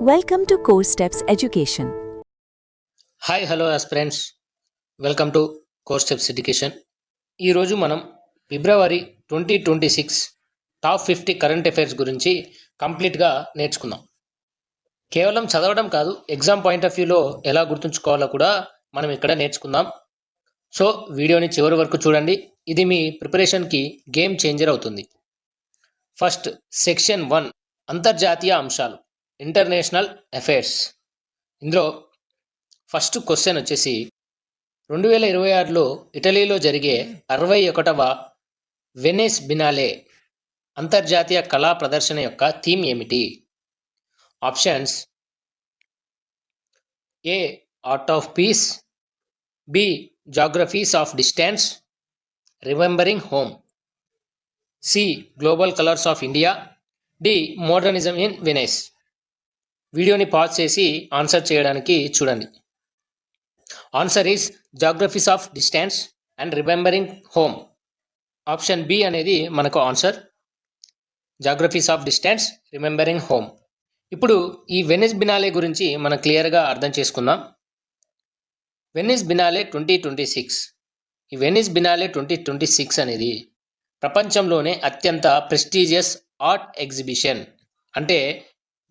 Welcome to Core Steps Education. Hi hello aspirants, welcome to core steps education. ఈరోజు మనం ఫిబ్రవరి 2026 top 50 current affairs గురించి కంప్లీట్గా నేర్చుకుందాం. కేవలం చదవడం కాదు, ఎగ్జామ్ పాయింట్ ఆఫ్ వ్యూలో ఎలా గుర్తుంచుకోవాలో కూడా మనం ఇక్కడ నేర్చుకుందాం. సో వీడియోని చివరి వరకు చూడండి, ఇది మీ ప్రిపరేషన్కి గేమ్ చేంజర్ అవుతుంది. ఫస్ట్ సెక్షన్ 1, అంతర్జాతీయ అంశాలు, ఇంటర్నేషనల్ అఫైర్స్. ఇందులో ఫస్ట్ క్వశ్చన్ వచ్చేసి 2026లో ఇటలీలో జరిగే 61వ వెనిస్ బినాలే అంతర్జాతీయ కళా ప్రదర్శన యొక్క థీమ్ ఏమిటి? Options: A art of peace, B geographies of distance, remembering home, C global colours of India, D modernism in Venice. వీడియోని పాజ్ చేసి ఆన్సర్ చేయడానికి చూడండి. Answer is geographies of distance and remembering home. Option B అనేది మనకు answer, geographies of distance, remembering home. ఇప్పుడు ఈ Venice బినాలే గురించి మనం క్లియర్గా అర్థం చేసుకుందాం. వెనిస్ బినాలే 2026, ఈ వెనిస్ బినాలే 2026 అనేది ప్రపంచంలోనే అత్యంత ప్రెస్టీజియస్ ఆర్ట్ ఎగ్జిబిషన్. అంటే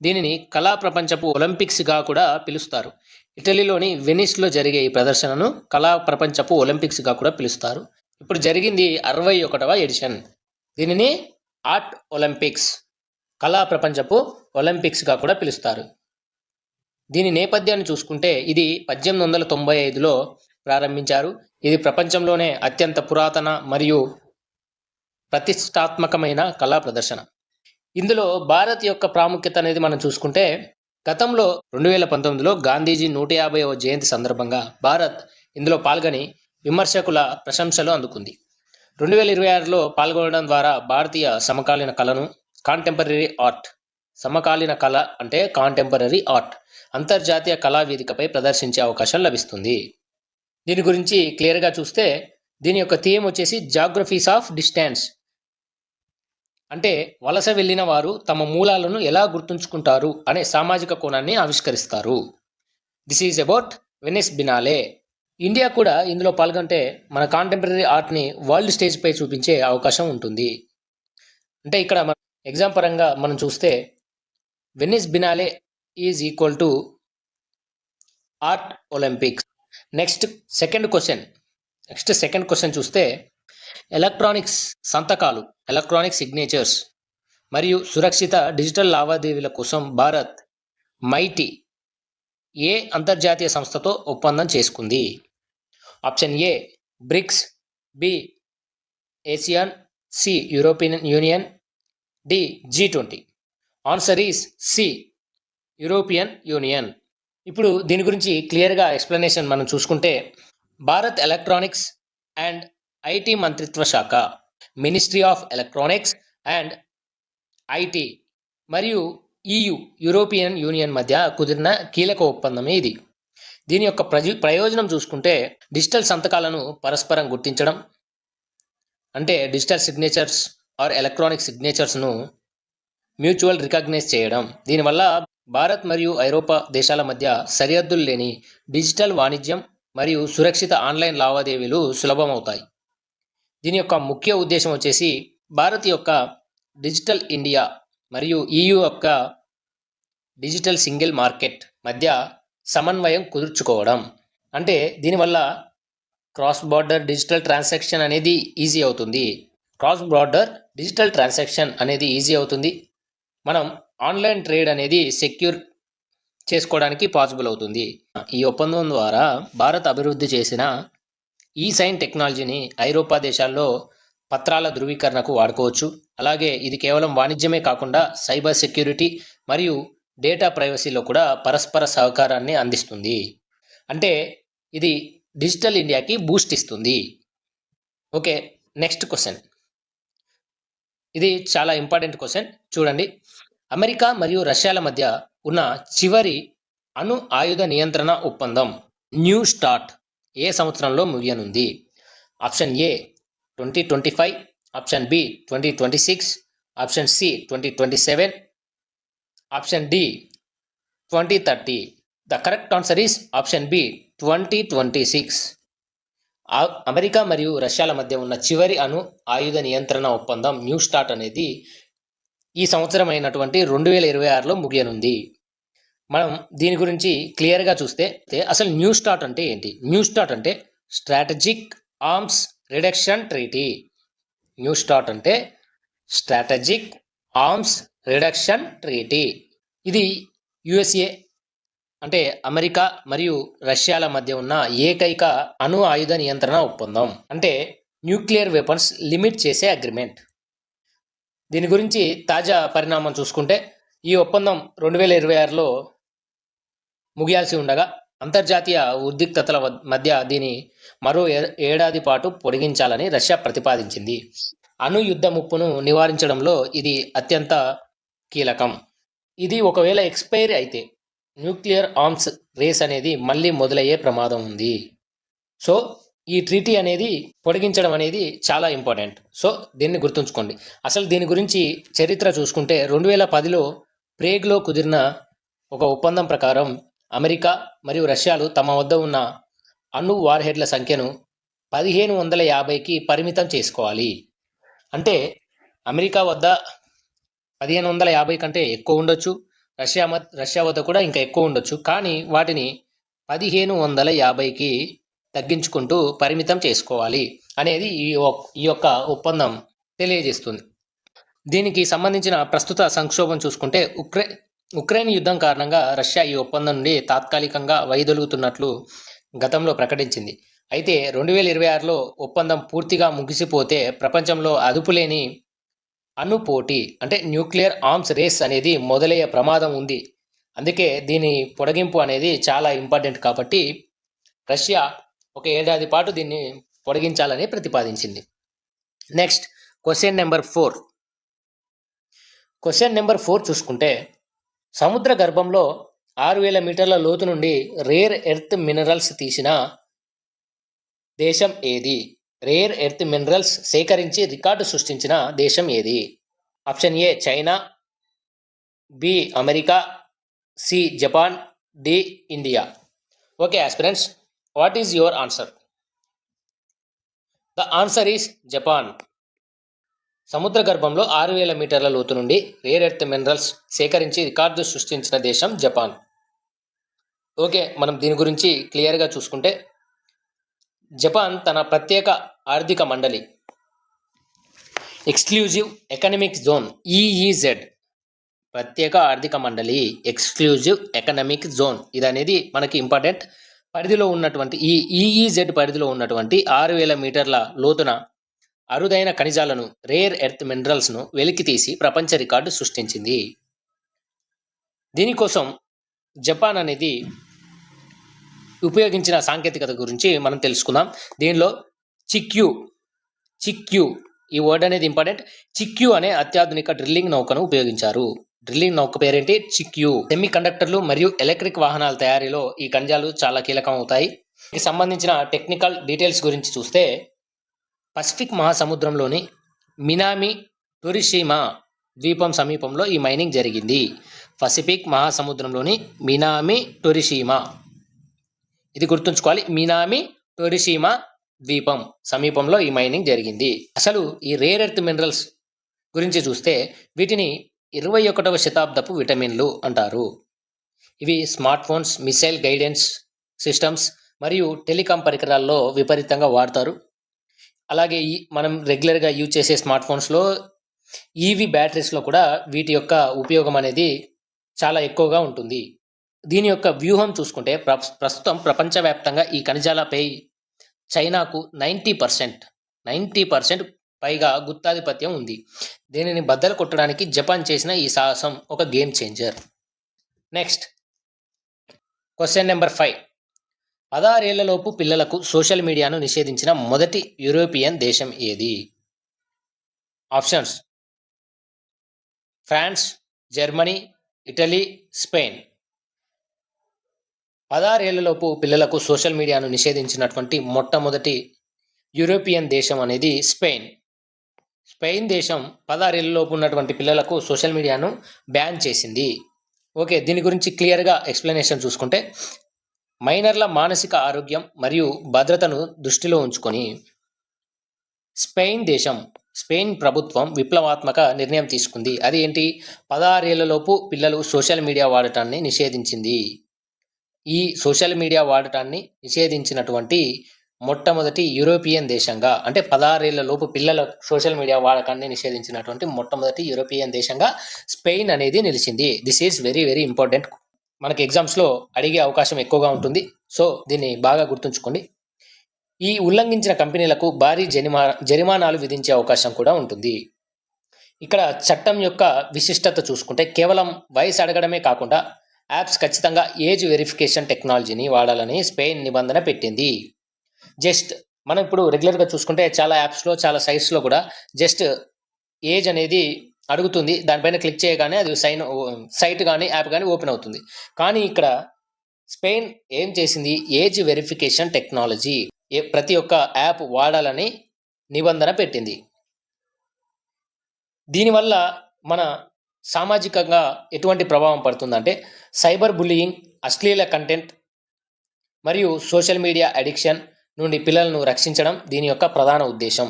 దీనిని కళా ప్రపంచపు ఒలింపిక్స్గా కూడా పిలుస్తారు. ఇటలీలోని వెనిస్లో జరిగే ఈ ప్రదర్శనను కళా ప్రపంచపు ఒలింపిక్స్గా కూడా పిలుస్తారు. ఇప్పుడు జరిగింది 61వ ఎడిషన్. దీనిని ఆర్ట్ ఒలింపిక్స్, కళా ప్రపంచపు ఒలింపిక్స్గా కూడా పిలుస్తారు. దీని నేపథ్యాన్ని చూసుకుంటే ఇది 1895లో ప్రారంభించారు. ఇది ప్రపంచంలోనే అత్యంత పురాతన మరియు ప్రతిష్టాత్మకమైన కళా ప్రదర్శన. ఇందులో భారత్ యొక్క ప్రాముఖ్యత అనేది మనం చూసుకుంటే, గతంలో 2019లో గాంధీజీ 150వ జయంతి సందర్భంగా భారత్ ఇందులో పాల్గొని విమర్శకుల ప్రశంసలు అందుకుంది. 2026లో పాల్గొనడం ద్వారా భారతీయ సమకాలీన కళను, కాంటెంపరీ ఆర్ట్, సమకాలీన కళ అంటే కాంటెంపరీ ఆర్ట్, అంతర్జాతీయ కళా వేదికపై ప్రదర్శించే అవకాశం లభిస్తుంది. దీని గురించి క్లియర్గా చూస్తే దీని యొక్క థీమ్ వచ్చేసి జాగ్రఫీస్ ఆఫ్ డిస్టెన్స్. అంటే వలస వెళ్ళిన వారు తమ మూలాలను ఎలా గుర్తుంచుకుంటారు అనే సామాజిక కోణాన్ని ఆవిష్కరిస్తారు. This is about Venice Biennale. India కూడా ఇందులో పాల్గొంటే మన కాంటెంపరీ ఆర్ట్ని వరల్డ్ స్టేజ్పై చూపించే అవకాశం ఉంటుంది. అంటే ఇక్కడ మన ఎగ్జామ్ పరంగా మనం చూస్తే Venice Biennale is equal to art Olympics. Next second question చూస్తే ఎలక్ట్రానిక్స్ సంతకాలు, ఎలక్ట్రానిక్ సిగ్నేచర్స్ మరియు సురక్షిత డిజిటల్ లావాదేవీల కోసం భారత్ మైటీ ఏ అంతర్జాతీయ సంస్థతో ఒప్పందం చేసుకుంది? Option A BRICS, B ASEAN, C European Union, D G20. Answer is C European Union. ఇప్పుడు దీని గురించి క్లియర్గా ఎక్స్ప్లెనేషన్ మనం చూసుకుంటే, భారత్ ఎలక్ట్రానిక్స్ అండ్ ఐటీ మంత్రిత్వ శాఖ, ministry of electronics and IT మరియు యూరోపియన్ యూనియన్ మధ్య కుదిరిన కీలక ఒప్పందమే ఇది. దీని యొక్క ప్రయోజనం చూసుకుంటే డిజిటల్ సంతకాలను పరస్పరం గుర్తించడం, అంటే డిజిటల్ సిగ్నేచర్స్ ఆర్ ఎలక్ట్రానిక్ సిగ్నేచర్స్ను మ్యూచువల్ రికగ్నైజ్ చేయడం. దీనివల్ల భారత్ మరియు ఐరోపా దేశాల మధ్య సరిహద్దులు లేని డిజిటల్ వాణిజ్యం మరియు సురక్షిత ఆన్లైన్ లావాదేవీలు సులభమవుతాయి. దీని యొక్క ముఖ్య ఉద్దేశం వచ్చేసి భారత్ యొక్క డిజిటల్ ఇండియా మరియు EU యొక్క డిజిటల్ సింగిల్ మార్కెట్ మధ్య సమన్వయం కుదుర్చుకోవడం. అంటే దీనివల్ల క్రాస్ బార్డర్ డిజిటల్ ట్రాన్సాక్షన్ అనేది ఈజీ అవుతుంది. మనం ఆన్లైన్ ట్రేడ్ అనేది సెక్యూర్ చేసుకోవడానికి పాసిబుల్ అవుతుంది. ఈ ఒప్పందం ద్వారా భారత్ అభివృద్ధి చేసిన ఈ-సైన్ టెక్నాలజీని ఐరోపా దేశాల్లో పత్రాల ధృవీకరణకు వాడుకోవచ్చు. అలాగే ఇది కేవలం వాణిజ్యమే కాకుండా సైబర్ సెక్యూరిటీ మరియు డేటా ప్రైవసీలో కూడా పరస్పర సహకారాన్ని అందిస్తుంది. అంటే ఇది డిజిటల్ ఇండియాకి బూస్ట్ ఇస్తుంది. Okay, next question. ఇది చాలా ఇంపార్టెంట్ క్వశ్చన్, చూడండి. అమెరికా మరియు రష్యాల మధ్య ఉన్న చివరి అణు ఆయుధ నియంత్రణ ఒప్పందం న్యూ స్టార్ట్ ఏ సంవత్సరంలో ముగియనుంది? Option A 2025, option B 2026, option C 2027, option D 2030. The correct answer is option B, 2026. America మరియు రష్యాల మధ్య ఉన్న చివరి అణు ఆయుధ నియంత్రణ ఒప్పందం న్యూ స్టార్ట్ అనేది ఈ సంవత్సరం అయినటువంటి 2026లో ముగియనుంది. మనం దీని గురించి క్లియర్గా చూస్తే అసలు న్యూ స్టార్ట్ అంటే ఏంటి? న్యూ స్టార్ట్ అంటే strategic arms reduction treaty. New start అంటే స్ట్రాటజిక్ ఆర్మ్స్ రిడక్షన్ ట్రీటీ. ఇది యుఎస్ఏ అంటే అమెరికా మరియు రష్యాల మధ్య ఉన్న ఏకైక అణు ఆయుధ నియంత్రణ ఒప్పందం, అంటే న్యూక్లియర్ వెపన్స్ లిమిట్ చేసే అగ్రిమెంట్. దీని గురించి తాజా పరిణామం చూసుకుంటే ఈ ఒప్పందం 2026లో ముగియాల్సి ఉండగా అంతర్జాతీయ ఉద్రిక్తతల మధ్య దీని మరో ఏడాది పాటు పొడిగించాలని రష్యా ప్రతిపాదించింది. అణు యుద్ధ ముప్పును నివారించడంలో ఇది అత్యంత కీలకం. ఇది ఒకవేళ ఎక్స్పైర్ అయితే న్యూక్లియర్ ఆర్మ్స్ రేస్ అనేది మళ్ళీ మొదలయ్యే ప్రమాదం ఉంది. సో ఈ ట్రీటీ అనేది పొడిగించడం అనేది చాలా ఇంపార్టెంట్. సో దీన్ని గుర్తుంచుకోండి. అసలు దీని గురించి చరిత్ర చూసుకుంటే 2010లో ప్రేగ్లో కుదిరిన ఒక ఒప్పందం ప్రకారం అమెరికా మరియు రష్యాలు తమ వద్ద ఉన్న అణు వార్హెడ్ల సంఖ్యను 1550కి పరిమితం చేసుకోవాలి. అంటే అమెరికా వద్ద 1550 కంటే ఎక్కువ ఉండొచ్చు, రష్యా వద్ద కూడా ఇంకా ఎక్కువ ఉండొచ్చు. కానీ వాటిని 1550కి తగ్గించుకుంటూ పరిమితం చేసుకోవాలి అనేది ఈ యొక్క ఒప్పందం తెలియజేస్తుంది. దీనికి సంబంధించిన ప్రస్తుత సంక్షోభం చూసుకుంటే ఉక్రెయిన్ యుద్ధం కారణంగా రష్యా ఈ ఒప్పందం నుండి తాత్కాలికంగా వైదొలుగుతున్నట్లు గతంలో ప్రకటించింది. అయితే 2026లో ఒప్పందం పూర్తిగా ముగిసిపోతే ప్రపంచంలో అదుపులేని అణు పోటీ అంటే న్యూక్లియర్ ఆర్మ్స్ రేస్ అనేది మొదలయ్యే ప్రమాదం ఉంది. అందుకే దీని పొడిగింపు అనేది చాలా ఇంపార్టెంట్. కాబట్టి రష్యా ఒక ఏడాది పాటు దీన్ని పొడిగించాలని ప్రతిపాదించింది. Next question number 4. Question number 4 చూసుకుంటే సముద్ర గర్భంలో 6000 మీటర్ల లోతు నుండి రేర్ ఎర్త్ మినరల్స్ తీసిన దేశం ఏది? రేర్ ఎర్త్ మినరల్స్ సేకరించి రికార్డు సృష్టించిన దేశం ఏది? Option A China, B America, C Japan, D India. Okay aspirants, what is your answer? The answer is Japan. సముద్ర గర్భంలో 6000 మీటర్ల లోతు నుండి రేర్ ఎర్త్ మినరల్స్ సేకరించి రికార్డు సృష్టించిన దేశం జపాన్. ఓకే, మనం దీని గురించి క్లియర్గా చూసుకుంటే జపాన్ తన ప్రత్యేక ఆర్థిక మండలి ఎక్స్క్లూజివ్ ఎకనామిక్ జోన్ ఈఈజెడ్, ప్రత్యేక ఆర్థిక మండలి ఎక్స్క్లూజివ్ ఎకనామిక్ జోన్ ఇది అనేది మనకి ఇంపార్టెంట్. పరిధిలో ఉన్నటువంటి ఈ ఈఈజెడ్ పరిధిలో ఉన్నటువంటి 6000 మీటర్ల లోతున అరుదైన ఖనిజాలను రేర్ ఎర్త్ మినరల్స్ను వెలికితీసి ప్రపంచ రికార్డు సృష్టించింది. దీనికోసం జపాన్ అనేది ఉపయోగించిన సాంకేతికత గురించి మనం తెలుసుకుందాం. దీనిలో చిక్యూ ఈ వర్డ్ అనేది ఇంపార్టెంట్. చిక్యూ అనే అత్యాధునిక డ్రిల్లింగ్ నౌకను ఉపయోగించారు. డ్రిల్లింగ్ నౌక పేరేంటి? చిక్యూ. సెమీ కండక్టర్లు మరియు ఎలక్ట్రిక్ వాహనాల తయారీలో ఈ ఖనిజాలు చాలా కీలకం అవుతాయి. దీనికి సంబంధించిన టెక్నికల్ డీటెయిల్స్ గురించి చూస్తే పసిఫిక్ మహాసముద్రంలోని మినామి టొరిషిమా ద్వీపం సమీపంలో ఈ మైనింగ్ జరిగింది. పసిఫిక్ మహాసముద్రంలోని మినామి టొరిషిమా, ఇది గుర్తుంచుకోవాలి. మినామి టొరిషిమా ద్వీపం సమీపంలో ఈ మైనింగ్ జరిగింది. అసలు ఈ రేర్ ఎర్త్ మినరల్స్ గురించి చూస్తే వీటిని 21వ శతాబ్దపు విటమిన్లు అంటారు. ఇవి smart phones, missile guidance systems మరియు టెలికాం పరికరాల్లో విపరీతంగా వాడతారు. అలాగే మనం రెగ్యులర్గా యూజ్ చేసే స్మార్ట్ ఫోన్స్లో, ఈవీ బ్యాటరీస్లో కూడా వీటి యొక్క ఉపయోగం అనేది చాలా ఎక్కువగా ఉంటుంది. దీని యొక్క వ్యూహం చూసుకుంటే ప్రస్తుతం ప్రపంచవ్యాప్తంగా ఈ ఖనిజాలపై చైనాకు 90% పైగా గుత్తాధిపత్యం ఉంది. దీనిని బద్దలు కొట్టడానికి జపాన్ చేసిన ఈ సాహసం ఒక game changer. Next question number 5. 16 ఏళ్లలోపు పిల్లలకు సోషల్ మీడియాను నిషేధించిన మొదటి యూరోపియన్ దేశం ఏది? Options: France, Germany, Italy, Spain. 16 ఏళ్లలోపు పిల్లలకు సోషల్ మీడియాను నిషేధించినటువంటి మొట్టమొదటి యూరోపియన్ దేశం అనేది స్పెయిన్. స్పెయిన్ దేశం 16 ఏళ్లలోపు ఉన్నటువంటి పిల్లలకు సోషల్ మీడియాను బ్యాన్ చేసింది. ఓకే, దీని గురించి క్లియర్గా ఎక్స్ప్లెనేషన్ చూసుకుంటే, మైనర్ల మానసిక ఆరోగ్యం మరియు భద్రతను దృష్టిలో ఉంచుకొని స్పెయిన్ ప్రభుత్వం విప్లవాత్మక నిర్ణయం తీసుకుంది. అది ఏంటి? 16 ఏళ్లలోపు పిల్లలు సోషల్ మీడియా వాడటాన్ని నిషేధించింది. ఈ సోషల్ మీడియా వాడటాన్ని నిషేధించినటువంటి మొట్టమొదటి యూరోపియన్ దేశంగా, అంటే 16 ఏళ్లలోపు పిల్లల సోషల్ మీడియా వాడకాన్ని నిషేధించినటువంటి మొట్టమొదటి యూరోపియన్ దేశంగా స్పెయిన్ అనేది నిలిచింది. This is very very important. మనకి ఎగ్జామ్స్లో అడిగే అవకాశం ఎక్కువగా ఉంటుంది. సో దీన్ని బాగా గుర్తుంచుకోండి. ఈ ఉల్లంఘించిన కంపెనీలకు భారీ జరిమానాలు విధించే అవకాశం కూడా ఉంటుంది. ఇక్కడ చట్టం యొక్క విశిష్టత చూసుకుంటే, కేవలం వయసు అడగడమే కాకుండా యాప్స్ ఖచ్చితంగా ఏజ్ వెరిఫికేషన్ టెక్నాలజీని వాడాలని స్పెయిన్ నిబంధన పెట్టింది. జస్ట్ మనం ఇప్పుడు రెగ్యులర్గా చూసుకుంటే చాలా యాప్స్లో, చాలా సైట్స్లో కూడా జస్ట్ ఏజ్ అనేది అడుగుతుంది. దానిపైన క్లిక్ చేయగానే అది సైట్ కానీ యాప్ కానీ ఓపెన్ అవుతుంది. కానీ ఇక్కడ స్పెయిన్ ఏం చేసింది? ఏజ్ వెరిఫికేషన్ టెక్నాలజీ ప్రతి ఒక్క యాప్ వాడాలని నిబంధన పెట్టింది. దీనివల్ల మన సామాజికంగా ఎటువంటి ప్రభావం పడుతుందంటే, సైబర్ బుల్లియింగ్, అశ్లీల కంటెంట్ మరియు సోషల్ మీడియా అడిక్షన్ నుండి పిల్లలను రక్షించడం దీని యొక్క ప్రధాన ఉద్దేశం.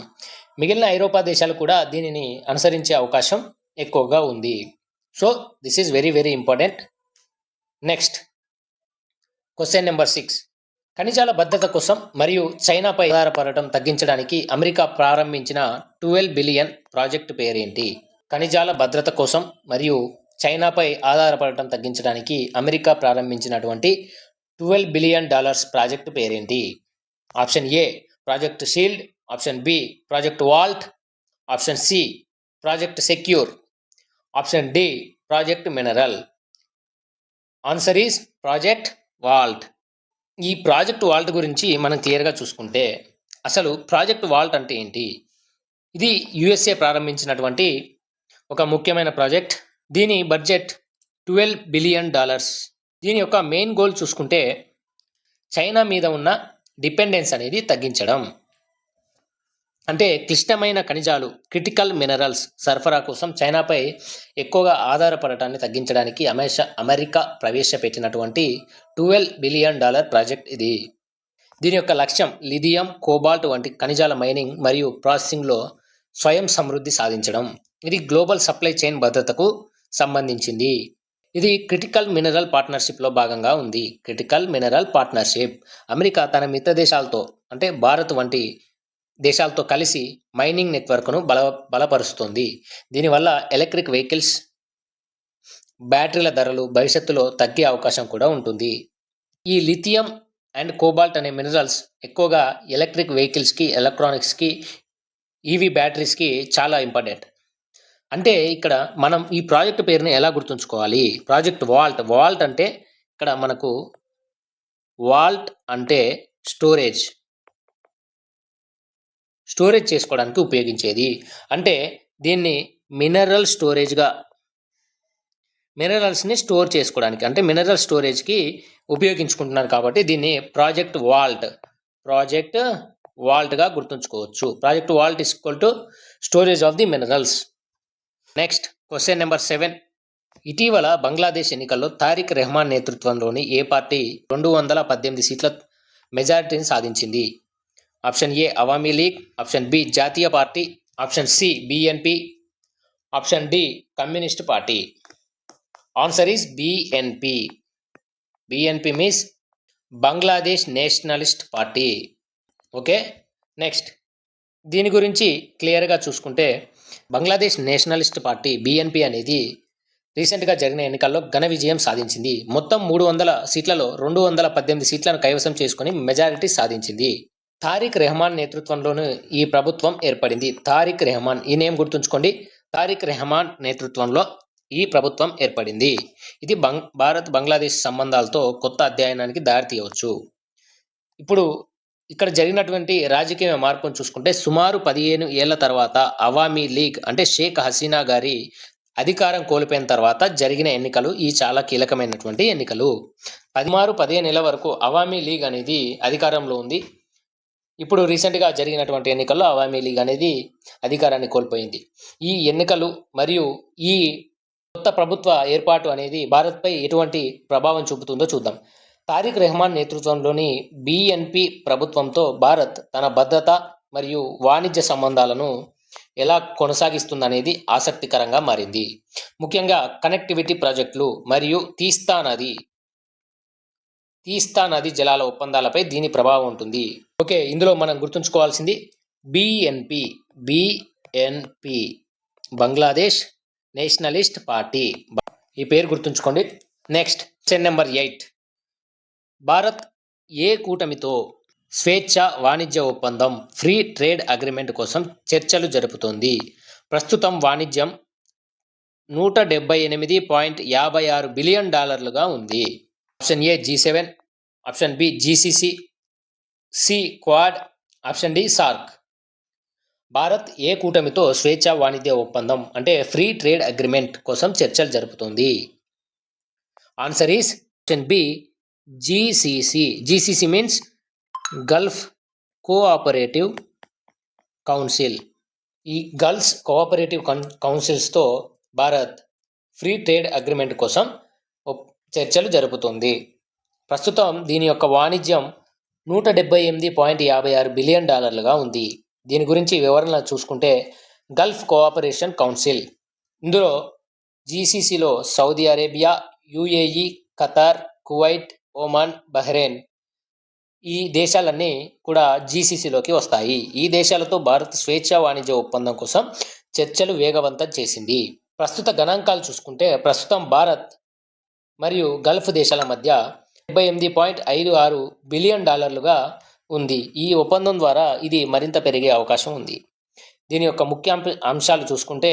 మిగిలిన ఐరోపా దేశాలు కూడా దీనిని అనుసరించే అవకాశం ఎక్కువగా ఉంది. So this is very very important. Next question number 6. ఖనిజాల భద్రత కోసం మరియు చైనాపై ఆధారపడటం తగ్గించడానికి అమెరికా ప్రారంభించిన 12 బిలియన్ ప్రాజెక్టు పేరేంటి? ఖనిజాల భద్రత కోసం మరియు చైనాపై ఆధారపడటం తగ్గించడానికి అమెరికా ప్రారంభించినటువంటి $12 బిలియన్ ప్రాజెక్టు పేరేంటి? Option A project shield, option B project vault, option C project secure, option D project mineral. Answer is project vault. ఈ ప్రాజెక్ట్ వాల్ట్ గురించి మనం క్లియర్గా చూసుకుంటే, అసలు ప్రాజెక్ట్ వాల్ట్ అంటే ఏంటి? ఇది యుఎస్ఏ ప్రారంభించినటువంటి ఒక ముఖ్యమైన ప్రాజెక్ట్. దీని బడ్జెట్ $12 బిలియన్. దీని యొక్క మెయిన్ గోల్ చూసుకుంటే, చైనా మీద ఉన్న డిపెండెన్స్ అనేది తగ్గించడం. అంటే క్లిష్టమైన ఖనిజాలు, క్రిటికల్ మినరల్స్ సరఫరా కోసం చైనాపై ఎక్కువగా ఆధారపడటాన్ని తగ్గించడానికి అమెరికా ప్రవేశపెట్టినటువంటి $12 బిలియన్ ప్రాజెక్ట్ ఇది. దీని యొక్క లక్ష్యం లిథియం, కోబాల్ట్ వంటి ఖనిజాల మైనింగ్ మరియు ప్రాసెసింగ్లో స్వయం సమృద్ధి సాధించడం. ఇది గ్లోబల్ సప్లై చైన్ భద్రతకు సంబంధించింది. ఇది క్రిటికల్ మినరల్ పార్ట్నర్షిప్లో భాగంగా ఉంది. క్రిటికల్ మినరల్ పార్ట్నర్షిప్ అమెరికా తన మిత్ర దేశాలతో, అంటే భారత్ వంటి దేశాలతో కలిసి మైనింగ్ నెట్వర్క్ను బలపరుస్తుంది. దీనివల్ల ఎలక్ట్రిక్ వెహికల్స్, బ్యాటరీల ధరలు భవిష్యత్తులో తగ్గే అవకాశం కూడా ఉంటుంది. ఈ లిథియం అండ్ కోబాల్ట్ అనే మినరల్స్ ఎక్కువగా ఎలక్ట్రిక్ వెహికల్స్కి, ఎలక్ట్రానిక్స్కి, ఈవీ బ్యాటరీస్కి చాలా ఇంపార్టెంట్. అంటే ఇక్కడ మనం ఈ ప్రాజెక్ట్ పేరుని ఎలా గుర్తుంచుకోవాలి? Project Walt. వాల్ట్ అంటే ఇక్కడ మనకు వాల్ట్ అంటే స్టోరేజ్ చేసుకోవడానికి ఉపయోగించేది. అంటే దీన్ని మినరల్ స్టోరేజ్గా, మినరల్స్ని స్టోర్ చేసుకోవడానికి, అంటే మినరల్ స్టోరేజ్కి ఉపయోగించుకుంటున్నారు కాబట్టి దీన్ని ప్రాజెక్ట్ వాల్ట్గా గుర్తుంచుకోవచ్చు. Project vault is equal to storage of the minerals. Next question number 7. ఇటీవల బంగ్లాదేశ్ ఎన్నికల్లో తారిక్ రెహమాన్ నేతృత్వంలోని ఏ పార్టీ 218 సీట్ల మెజారిటీని సాధించింది? Option A Awami League, option B Jatiya party, option C BNP, option D communist party. Answer is BNP. BNP means Bangladesh nationalist party. Okay, next దీని గురించి క్లియర్గా చూసుకుంటే, బంగ్లాదేశ్ నేషనలిస్ట్ పార్టీ బిఎన్పి అనేది రీసెంట్గా జరిగిన ఎన్నికల్లో ఘన విజయం సాధించింది. మొత్తం 300 సీట్లలో 218 సీట్లను కైవసం చేసుకుని మెజారిటీ సాధించింది. తారిక్ రెహమాన్ నేతృత్వంలోని ఈ ప్రభుత్వం ఏర్పడింది. తారిక్ రెహమాన్, ఈ నేమ్ గుర్తుంచుకోండి. తారిక్ రెహమాన్ నేతృత్వంలో ఈ ప్రభుత్వం ఏర్పడింది. ఇది భారత్ బంగ్లాదేశ్ సంబంధాలతో కొత్త అధ్యయనానికి దారితీయవచ్చు. ఇప్పుడు ఇక్కడ జరిగినటువంటి రాజకీయ మార్పును చూసుకుంటే, సుమారు 15 ఏళ్ల తర్వాత అవామీ లీగ్, అంటే షేక్ హసీనా గారి అధికారం కోల్పోయిన తర్వాత జరిగిన ఎన్నికలు ఈ చాలా కీలకమైనటువంటి ఎన్నికలు. 15 ఏళ్ల వరకు అవామీ లీగ్ అనేది అధికారంలో ఉంది. ఇప్పుడు రీసెంట్గా జరిగినటువంటి ఎన్నికల్లో అవామీ లీగ్ అనేది అధికారాన్ని కోల్పోయింది. ఈ ఎన్నికలు మరియు ఈ కొత్త కొత్త ప్రభుత్వ ఏర్పాటు అనేది భారత్పై ఎటువంటి ప్రభావం చూపుతుందో చూద్దాం. తారిక్ రెహమాన్ నేతృత్వంలోని బిఎన్పి ప్రభుత్వంతో భారత్ తన భద్రత మరియు వాణిజ్య సంబంధాలను ఎలా కొనసాగిస్తుందనేది ఆసక్తికరంగా మారింది. ముఖ్యంగా కనెక్టివిటీ ప్రాజెక్టులు మరియు తీస్తా నది జలాల ఒప్పందాలపై దీని ప్రభావం ఉంటుంది. ఓకే, ఇందులో మనం గుర్తుంచుకోవాల్సింది బిఎన్పి బంగ్లాదేశ్ నేషనలిస్ట్ పార్టీ, ఈ పేరు గుర్తుంచుకోండి. Next question number 8. భారత్ ఏ కూటమితో స్వేచ్ఛ వాణిజ్య ఒప్పందం ఫ్రీ ట్రేడ్ అగ్రిమెంట్ కోసం చర్చలు జరుపుతోంది? ప్రస్తుతం వాణిజ్యం $178.56 బిలియన్ ఉంది. Option A G7, option B GCC, C Quad, option D SAARC. Bharat ఏ కూటమితో స్వేచ్ఛ వాణిజ్య ఒప్పందం అంటే ఫ్రీ ట్రేడ్ అగ్రిమెంట్ కోసం చర్చలు జరుపుతోంది? Answer is option B GCC. GCC means Gulf cooperative council. ఈ గల్ఫ్ కోఆపరేటివ్ కౌన్సిల్స్తో భారత్ ఫ్రీ ట్రేడ్ అగ్రిమెంట్ కోసం చర్చలు జరుపుతుంది. ప్రస్తుతం దీని యొక్క వాణిజ్యం $178.56 బిలియన్ ఉంది. దీని గురించి వివరణ చూసుకుంటే గల్ఫ్ కోఆపరేషన్ కౌన్సిల్, ఇందులో GCCలో Saudi Arabia, UAE, Qatar, Kuwait, Oman, Bahrain ఈ దేశాలన్నీ కూడా GCCలోకి వస్తాయి. ఈ దేశాలతో భారత్ స్వేచ్ఛ వాణిజ్య ఒప్పందం కోసం చర్చలు వేగవంతం చేసింది. ప్రస్తుత గణాంకాలు చూసుకుంటే ప్రస్తుతం భారత్ మరియు గల్ఫ్ దేశాల మధ్య $78.56 బిలియన్ ఉంది. ఈ ఒప్పందం ద్వారా ఇది మరింత పెరిగే అవకాశం ఉంది. దీని యొక్క ముఖ్య అంశాలు చూసుకుంటే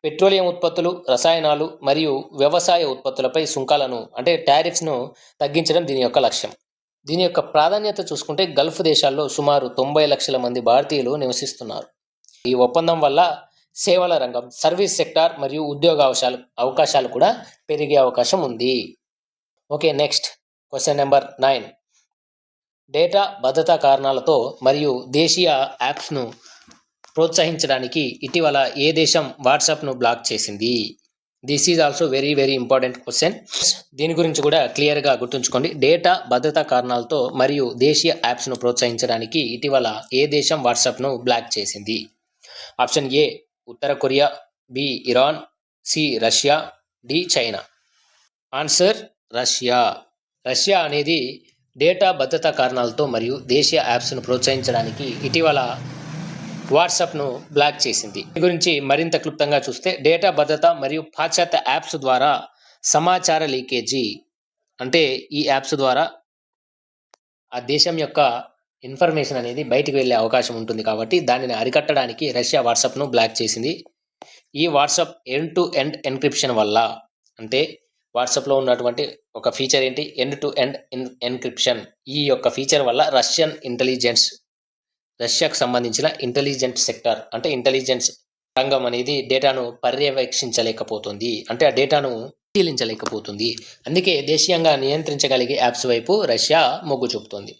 పెట్రోలియం ఉత్పత్తులు, రసాయనాలు మరియు వ్యవసాయ ఉత్పత్తులపై సుంకాలను అంటే టారిఫ్స్ను తగ్గించడం దీని యొక్క లక్ష్యం. దీని యొక్క ప్రాధాన్యత చూసుకుంటే గల్ఫ్ దేశాల్లో సుమారు 90 లక్షల మంది భారతీయులు నివసిస్తున్నారు. ఈ ఒప్పందం వల్ల సేవల రంగం, సర్వీస్ సెక్టార్ మరియు ఉద్యోగ అవకాశాలు కూడా పెరిగే అవకాశం ఉంది. Okay, next question number 9. Data భద్రతా కారణాలతో మరియు దేశీయ యాప్స్ను ప్రోత్సహించడానికి ఇటీవల ఏ దేశం వాట్సాప్ను బ్లాక్ చేసింది? This is also very very important question. దీని గురించి కూడా క్లియర్గా గుర్తుంచుకోండి. డేటా భద్రతా కారణాలతో మరియు దేశీయ యాప్స్ను ప్రోత్సహించడానికి ఇటీవల ఏ దేశం వాట్సాప్ను బ్లాక్ చేసింది? ఆప్షన్ ఏ ఉత్తర Korea, B Iran, C Russia, D China. Answer Russia అనేది డేటా భద్రతా కారణాలతో మరియు దేశీయ యాప్స్ను ప్రోత్సహించడానికి ఇటీవల వాట్సాప్ను బ్లాక్ చేసింది. దీని గురించి మరింత క్లుప్తంగా చూస్తే డేటా భద్రత మరియు పాశ్చాత్య యాప్స్ ద్వారా సమాచార లీకేజీ, అంటే ఈ యాప్స్ ద్వారా ఆ దేశం యొక్క ఇన్ఫర్మేషన్ అనేది బయటికి వెళ్ళే అవకాశం ఉంటుంది. కాబట్టి దానిని అరికట్టడానికి రష్యా వాట్సాప్ను బ్లాక్ చేసింది. ఈ WhatsApp end to end encryption వల్ల, అంటే వాట్సాప్లో ఉన్నటువంటి ఒక ఫీచర్ ఏంటి, ఎండ్ టు ఎండ్ ఎన్క్రిప్షన్. ఈ యొక్క ఫీచర్ వల్ల రష్యాకు సంబంధించిన ఇంటెలిజెంట్ సెక్టార్ అంటే ఇంటెలిజెన్స్ రంగం అనేది డేటాను పర్యవేక్షించలేకపోతుంది, అంటే ఆ డేటాను పరిశీలించలేకపోతుంది. అందుకే దేశీయంగా నియంత్రించగలిగే యాప్స్ వైపు రష్యా మొగ్గు చూపుతోంది.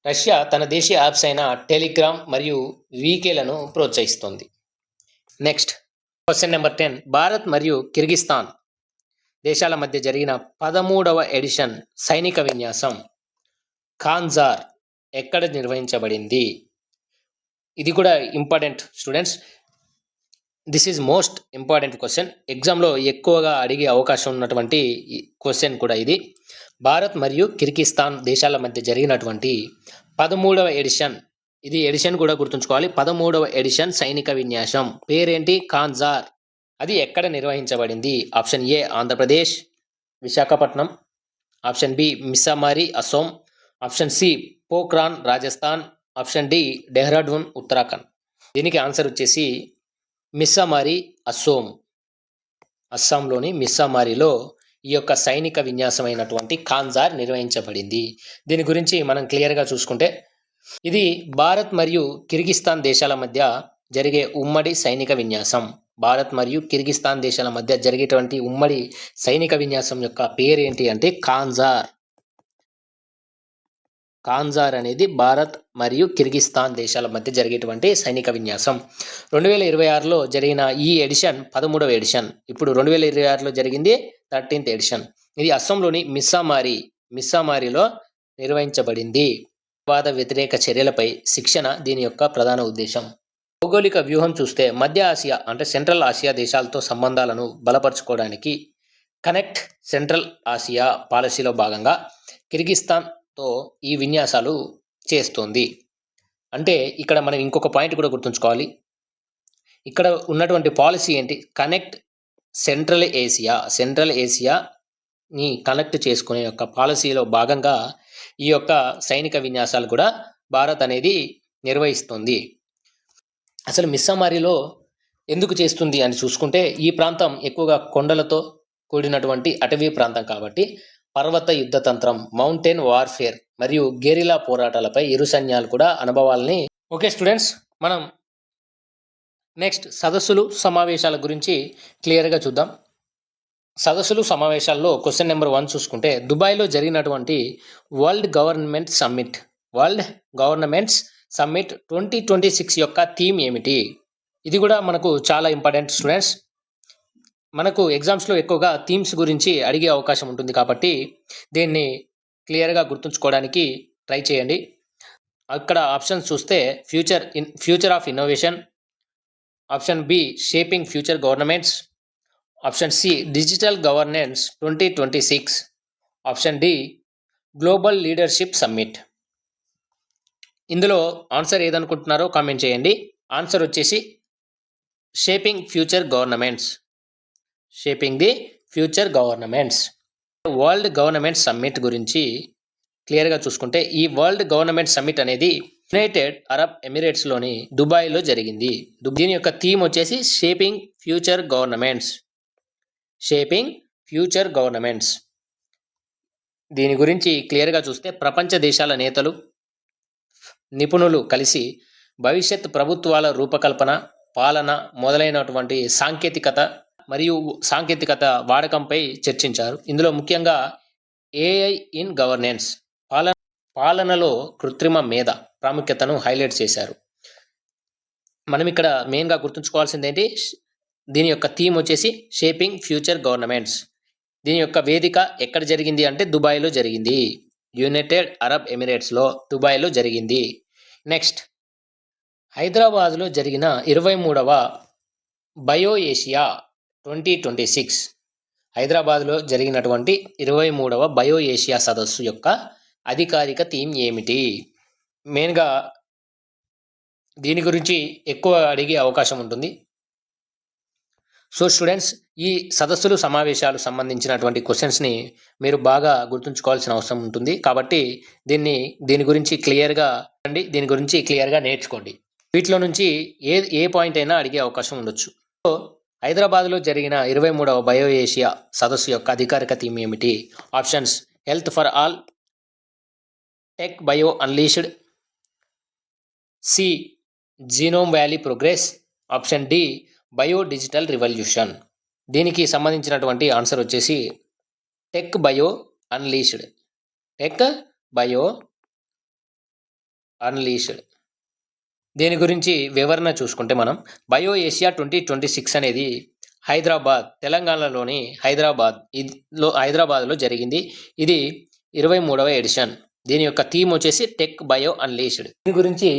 రష్యా తన దేశీయ యాప్స్ అయిన టెలిగ్రామ్ మరియు వీకేలను ప్రోత్సహిస్తోంది. Next question number 10. భారత్ మరియు కిర్గిస్తాన్ దేశాల మధ్య జరిగిన 13వ ఎడిషన్ సైనిక విన్యాసం ఖాంజార్ ఎక్కడ నిర్వహించబడింది? ఇది కూడా important students. This is most important question. ఎగ్జామ్లో ఎక్కువగా అడిగే అవకాశం ఉన్నటువంటి క్వశ్చన్ కూడా ఇది. భారత్ మరియు కిర్గిస్తాన్ దేశాల మధ్య జరిగినటువంటి 13వ ఎడిషన్, ఇది ఎడిషన్ కూడా గుర్తుంచుకోవాలి. 13వ ఎడిషన్ సైనిక విన్యాసం పేరేంటి? ఖాంజార్. అది ఎక్కడ నిర్వహించబడింది? Option A Andhra Pradesh Visakhapatnam, option B Missamari Assam, option C Pokhran Rajasthan, option D Dehradun Uttarakhand. దీనికి ఆన్సర్ వచ్చేసి మిస్సామారి అస్సాంలోని మిస్సామారిలో ఈ యొక్క సైనిక విన్యాసమైనటువంటి ఖాంజార్ నిర్వహించబడింది. దీని గురించి మనం క్లియర్గా చూసుకుంటే ఇది భారత్ మరియు కిర్గిస్తాన్ దేశాల మధ్య జరిగే ఉమ్మడి సైనిక విన్యాసం. భారత్ మరియు కిర్గిస్తాన్ దేశాల మధ్య జరిగేటువంటి ఉమ్మడి సైనిక విన్యాసం యొక్క పేరేంటి అంటే ఖాంజార్. కాన్జార్ అనేది భారత్ మరియు కిర్గిస్తాన్ దేశాల మధ్య జరిగేటువంటి సైనిక విన్యాసం. 2026లో జరిగిన ఈ ఎడిషన్ 13వ ఎడిషన్. ఇప్పుడు 2026లో జరిగింది 13th ఎడిషన్. ఇది అస్సాంలోని మిస్సామారిలో నిర్వహించబడింది. వాద వ్యతిరేక చర్యలపై శిక్షణ దీని యొక్క ప్రధాన ఉద్దేశం. భౌగోళిక వ్యూహం చూస్తే మధ్య ఆసియా అంటే సెంట్రల్ ఆసియా దేశాలతో సంబంధాలను బలపరచుకోవడానికి కనెక్ట్ సెంట్రల్ ఆసియా పాలసీలో భాగంగా కిర్గిస్తాన్తో ఈ విన్యాసాలు చేస్తోంది. అంటే ఇక్కడ మనం ఇంకొక పాయింట్ కూడా గుర్తుంచుకోవాలి. ఇక్కడ ఉన్నటువంటి పాలసీ ఏంటి? కనెక్ట్ సెంట్రల్ ఏసియాని కనెక్ట్ చేసుకునే యొక్క పాలసీలో భాగంగా ఈ యొక్క సైనిక విన్యాసాలు కూడా భారత్ అనేది నిర్వహిస్తుంది. అసలు మిస్సామారిలో ఎందుకు చేస్తుంది అని చూసుకుంటే ఈ ప్రాంతం ఎక్కువగా కొండలతో కూడినటువంటి అటవీ ప్రాంతం కాబట్టి పర్వత యుద్ధ తంత్రం, మౌంటైన్ వార్ఫేర్ మరియు గెరిలా పోరాటాలపై ఇరు సైన్యాలు కూడా అనుభవాలని. ఓకే స్టూడెంట్స్, మనం నెక్స్ట్ సదస్సులు సమావేశాల గురించి క్లియర్గా చూద్దాం. సదస్సులు సమావేశాల్లో క్వశ్చన్ నెంబర్ 1 చూసుకుంటే దుబాయ్లో జరిగినటువంటి వరల్డ్ గవర్నమెంట్స్ సమ్మిట్ 2026 యొక్క థీమ్ ఏమిటి? ఇది కూడా మనకు చాలా ఇంపార్టెంట్ స్టూడెంట్స్. మనకు ఎగ్జామ్స్లో ఎక్కువగా థీమ్స్ గురించి అడిగే అవకాశం ఉంటుంది కాబట్టి దీన్ని క్లియర్గా గుర్తుంచుకోవడానికి ట్రై చేయండి. అక్కడ ఆప్షన్స్ చూస్తే future of innovation, option B shaping future governments, option C digital governance 2026, option D global leadership summit. ఇందులో ఆన్సర్ ఏదనుకుంటున్నారో కామెంట్ చేయండి. ఆన్సర్ వచ్చేసి shaping the future governments. World government summit గురించి క్లియర్గా చూసుకుంటే ఈ వరల్డ్ గవర్నమెంట్ సమ్మిట్ అనేది యునైటెడ్ అరబ్ ఎమిరేట్స్లోని దుబాయ్లో జరిగింది. దీని యొక్క థీమ్ వచ్చేసి షేపింగ్ ఫ్యూచర్ గవర్నమెంట్స్. దీని గురించి క్లియర్గా చూస్తే ప్రపంచ దేశాల నేతలు, నిపుణులు కలిసి భవిష్యత్ ప్రభుత్వాల రూపకల్పన, పాలన మొదలైనటువంటి సాంకేతికత వాడకంపై చర్చించారు. ఇందులో ముఖ్యంగా ఏఐ ఇన్ గవర్నెన్స్, పాలనలో కృత్రిమ మేధ ప్రాముఖ్యతను హైలైట్ చేశారు. మనం ఇక్కడ మెయిన్గా గుర్తుంచుకోవాల్సింది ఏంటి? దీని యొక్క థీమ్ వచ్చేసి షేపింగ్ ఫ్యూచర్ గవర్నమెంట్స్. దీని యొక్క వేదిక ఎక్కడ జరిగింది అంటే దుబాయ్లో జరిగింది. యునైటెడ్ అరబ్ ఎమిరేట్స్లో దుబాయ్లో జరిగింది. నెక్స్ట్, హైదరాబాద్లో జరిగిన 23వ బయో ఏషియా 2026. హైదరాబాద్లో జరిగినటువంటి 23వ బయో ఏషియా సదస్సు యొక్క అధికారిక థీమ్ ఏమిటి? మెయిన్గా దీని గురించి ఎక్కువ అడిగే అవకాశం ఉంటుంది. సో స్టూడెంట్స్, ఈ సదస్సులు సమావేశాలు సంబంధించినటువంటి క్వశ్చన్స్ని మీరు బాగా గుర్తుంచుకోవాల్సిన అవసరం ఉంటుంది. కాబట్టి దీని గురించి క్లియర్గా నేర్చుకోండి. వీటిలో నుంచి ఏ పాయింట్ అయినా అడిగే అవకాశం ఉండొచ్చు. సో హైదరాబాద్లో జరిగిన 23వ బయో ఏషియా సదస్సు యొక్క అధికారిక థీమ్ ఏమిటి? Options: health for all, tech bio unleashed, C genome valley progress, option D bio digital revolution. దీనికి సంబంధించినటువంటి ఆన్సర్ వచ్చేసి టెక్ బయో అన్లీష్డ్. దీని గురించి వివరణ చూసుకుంటే మనం బయో ఏషియా 2026 అనేది తెలంగాణలోని హైదరాబాద్లో జరిగింది. ఇది 23వ ఎడిషన్. దీని యొక్క థీమ్ వచ్చేసి టెక్ బయో అన్లీష్డ్. దీని గురించి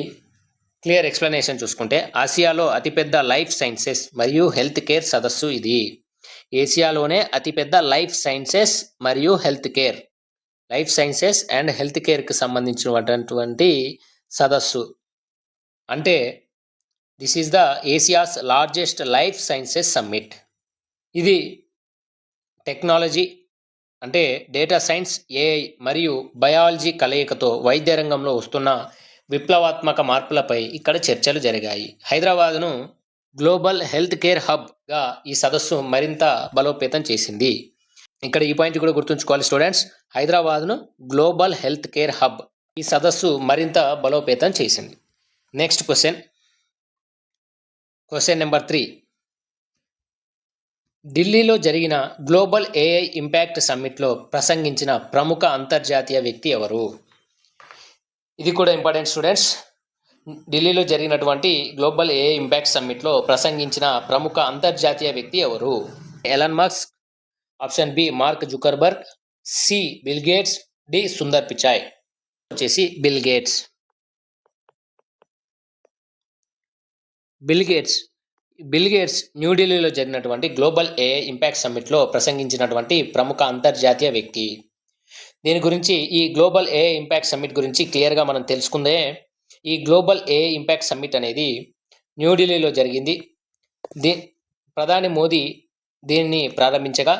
క్లియర్ ఎక్స్ప్లెనేషన్ చూసుకుంటే ఆసియాలో అతిపెద్ద లైఫ్ సైన్సెస్ మరియు హెల్త్ కేర్ సదస్సు ఇది. ఏసియాలోనే అతిపెద్ద లైఫ్ సైన్సెస్ అండ్ హెల్త్ కేర్కి సంబంధించినటువంటి సదస్సు. అంటే this is the Asia's largest life sciences summit. ఇది టెక్నాలజీ అంటే డేటా సైన్స్, ఏఐ మరియు బయాలజీ కలయికతో వైద్య రంగంలో వస్తున్న విప్లవాత్మక మార్పులపై ఇక్కడ చర్చలు జరిగాయి. హైదరాబాద్ను గ్లోబల్ హెల్త్ కేర్ హబ్గా ఈ సదస్సు మరింత బలోపేతం చేసింది. ఇక్కడ ఈ పాయింట్ కూడా గుర్తుంచుకోవాలి స్టూడెంట్స్. హైదరాబాద్ను గ్లోబల్ హెల్త్ కేర్ హబ్ ఈ సదస్సు మరింత బలోపేతం చేసింది. Next question number 3. ఢిల్లీలో జరిగిన గ్లోబల్ ఏఐ ఇంపాక్ట్ సమ్మిట్లో ప్రసంగించిన ప్రముఖ అంతర్జాతీయ వ్యక్తి ఎవరు? ఇది కూడా ఇంపార్టెంట్ స్టూడెంట్స్. ఢిల్లీలో జరిగినటువంటి గ్లోబల్ ఏఐ ఇంపాక్ట్ సమ్మిట్లో ప్రసంగించిన ప్రముఖ అంతర్జాతీయ వ్యక్తి ఎవరు? Elon Musk, option B Mark Zuckerberg, C Bill Gates, D Sundar Pichai. వచ్చేసి బిల్ గేట్స్. బిల్ గేట్స్ న్యూఢిల్లీలో జరిగినటువంటి గ్లోబల్ ఏఐ ఇంపాక్ట్ సమ్మిట్లో ప్రసంగించినటువంటి ప్రముఖ అంతర్జాతీయ వ్యక్తి. దీని గురించి ఈ గ్లోబల్ ఏఐ ఇంపాక్ట్ సమ్మిట్ గురించి క్లియర్గా మనం తెలుసుకుందే. ఈ గ్లోబల్ ఏఐ ఇంపాక్ట్ సమ్మిట్ అనేది న్యూఢిల్లీలో జరిగింది. ప్రధాని మోదీ దీన్ని ప్రారంభించగా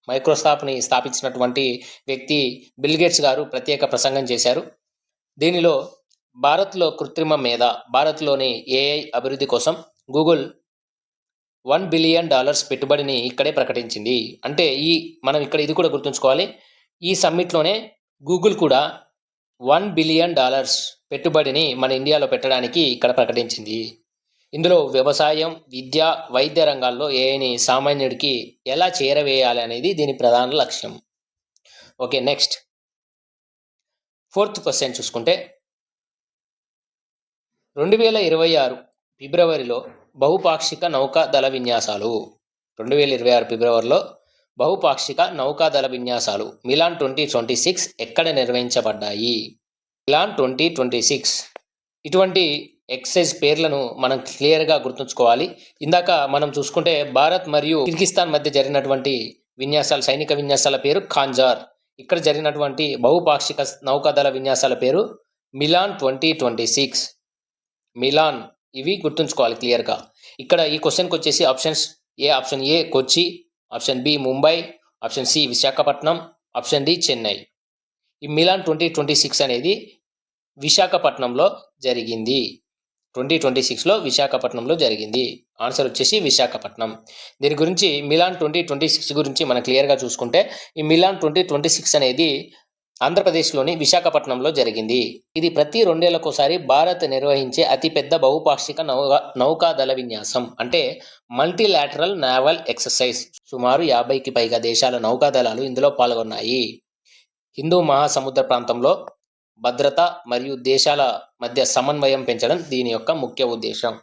మైక్రోసాఫ్ట్ని స్థాపించినటువంటి వ్యక్తి బిల్ గేట్స్ గారు ప్రత్యేక ప్రసంగం చేశారు. దీనిలో భారత్లో కృత్రిమ మేధ, భారత్లోని ఏఐ అభివృద్ధి కోసం గూగుల్ $1 బిలియన్ పెట్టుబడిని ఇక్కడే ప్రకటించింది. అంటే మనం ఇక్కడ ఇది కూడా గుర్తుంచుకోవాలి, ఈ సమ్మిట్లోనే గూగుల్ కూడా $1 బిలియన్ పెట్టుబడిని మన ఇండియాలో పెట్టడానికి ఇక్కడ ప్రకటించింది. ఇందులో వ్యవసాయం, విద్య, వైద్య రంగాల్లో ఏఐని సామాన్యుడికి ఎలా చేరవేయాలి అనేది దీని ప్రధాన లక్ష్యం. ఓకే, నెక్స్ట్ 4th క్వశ్చన్ చూసుకుంటే 2026 ఫిబ్రవరిలో బహుపాక్షిక నౌకాదళ విన్యాసాలు. 2026 ఫిబ్రవరిలో బహుపాక్షిక నౌకాదళ విన్యాసాలు మిలాన్ 2026 ఎక్కడ నిర్వహించబడ్డాయి? మిలాన్ 2026. ఇటువంటి ఎక్సైజ్ పేర్లను మనం క్లియర్గా గుర్తుంచుకోవాలి. ఇందాక మనం చూసుకుంటే భారత్ మరియు కిర్గిస్తాన్ మధ్య జరిగినటువంటి విన్యాసాలు, సైనిక విన్యాసాల పేరు ఖాంజార్. ఇక్కడ జరిగినటువంటి బహుపాక్షిక నౌకాదళ విన్యాసాల పేరు మిలాన్ 2026. మిలాన్, ఇవి గుర్తుంచుకోవాలి క్లియర్గా. ఇక్కడ ఈ క్వశ్చన్కి వచ్చేసి option A Kochi, option B Mumbai, option C Visakhapatnam, option D Chennai. ఈ మిలాన్ 2026 అనేది విశాఖపట్నంలో జరిగింది. 2026లో విశాఖపట్నంలో జరిగింది. ఆన్సర్ వచ్చేసి విశాఖపట్నం. దీని గురించి మిలాన్ 2026 గురించి మనం క్లియర్గా చూసుకుంటే ఈ మిలాన్ 2026 అనేది ఆంధ్రప్రదేశ్లోని విశాఖపట్నంలో జరిగింది. ఇది ప్రతి 2 ఏళ్లకోసారి భారత్ నిర్వహించే అతిపెద్ద బహుపాక్షిక నౌకాదళ విన్యాసం, అంటే మల్టీలాటరల్ నావల్ ఎక్సర్సైజ్. సుమారు 50కి పైగా దేశాల నౌకాదళాలు ఇందులో పాల్గొన్నాయి. హిందూ మహాసముద్ర ప్రాంతంలో భద్రత మరియు దేశాల మధ్య సమన్వయం పెంచడం దీని యొక్క ముఖ్య ఉద్దేశం.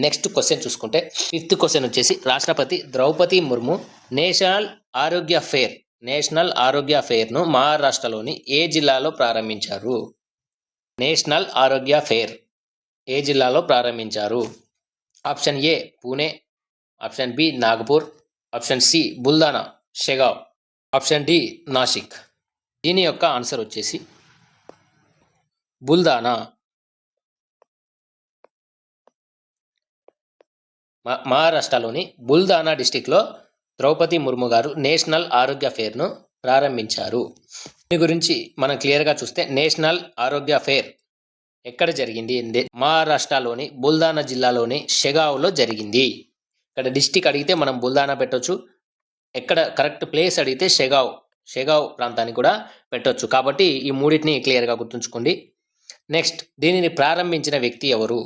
నెక్స్ట్ క్వశ్చన్ చూసుకుంటే 5th క్వశ్చన్ వచ్చేసి రాష్ట్రపతి ద్రౌపది ముర్ము నేషనల్ ఆరోగ్య ఫెయిర్ను మహారాష్ట్రలోని ఏ జిల్లాలో ప్రారంభించారు? నేషనల్ ఆరోగ్య ఫెయిర్ ఏ జిల్లాలో ప్రారంభించారు? Option A Pune, option B Nagpur, option C Buldhana Shegaon, option D Nashik. దీని యొక్క ఆన్సర్ వచ్చేసి బుల్దానా. మహారాష్ట్రలోని బుల్దానా డిస్టిక్లో ద్రౌపది ముర్ము గారు నేషనల్ ఆరోగ్య ఫెయిర్ను ప్రారంభించారు. దీని గురించి మనం క్లియర్గా చూస్తే నేషనల్ ఆరోగ్య ఫెయిర్ ఎక్కడ జరిగింది? మహారాష్ట్రలోని బుల్దానా జిల్లాలోని షెగావ్లో జరిగింది. ఇక్కడ డిస్టిక్ అడిగితే మనం బుల్దానా పెట్టొచ్చు, ఎక్కడ కరెక్ట్ ప్లేస్ అడిగితే షెగావ్ ప్రాంతాన్ని కూడా పెట్టొచ్చు. కాబట్టి ఈ మూడింటిని క్లియర్గా గుర్తుంచుకోండి. నెక్స్ట్, దీనిని ప్రారంభించిన వ్యక్తి ఎవరు?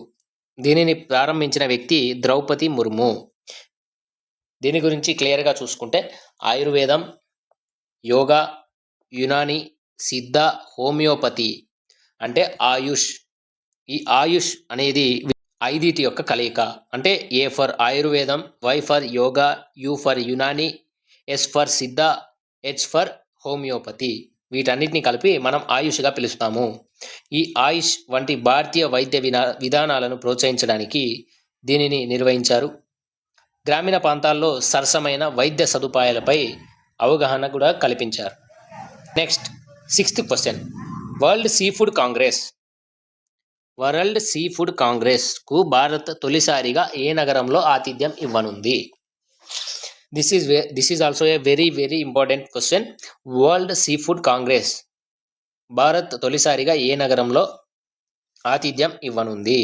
దీనిని ప్రారంభించిన వ్యక్తి ద్రౌపది ముర్ము. దీని గురించి క్లియర్గా చూసుకుంటే ఆయుర్వేదం, యోగా, యునాని, సిద్ధ, హోమియోపతి అంటే ఆయుష్. ఈ ఆయుష్ అనేది 5 యొక్క కలయిక. అంటే ఏ ఫర్ ఆయుర్వేదం, Y for yoga, U for Unani, S for Siddha, H for homeopathy. వీటన్నిటిని కలిపి మనం ఆయుష్గా పిలుస్తాము. ఈ ఆయుష్ వంటి భారతీయ వైద్య విధానాలను ప్రోత్సహించడానికి దీనిని నిర్వహించారు. గ్రామీణ ప్రాంతాల్లో సరసమైన వైద్య సదుపాయాలపై అవగాహన కూడా కల్పించారు. Next 6th question. World sea food కాంగ్రెస్కు భారత్ తొలిసారిగా ఏ నగరంలో ఆతిథ్యం ఇవ్వనుంది? This is also a very very important question. World sea food congress Bharat తొలిసారిగా ఏ నగరంలో ఆతిథ్యం ఇవ్వనుంది?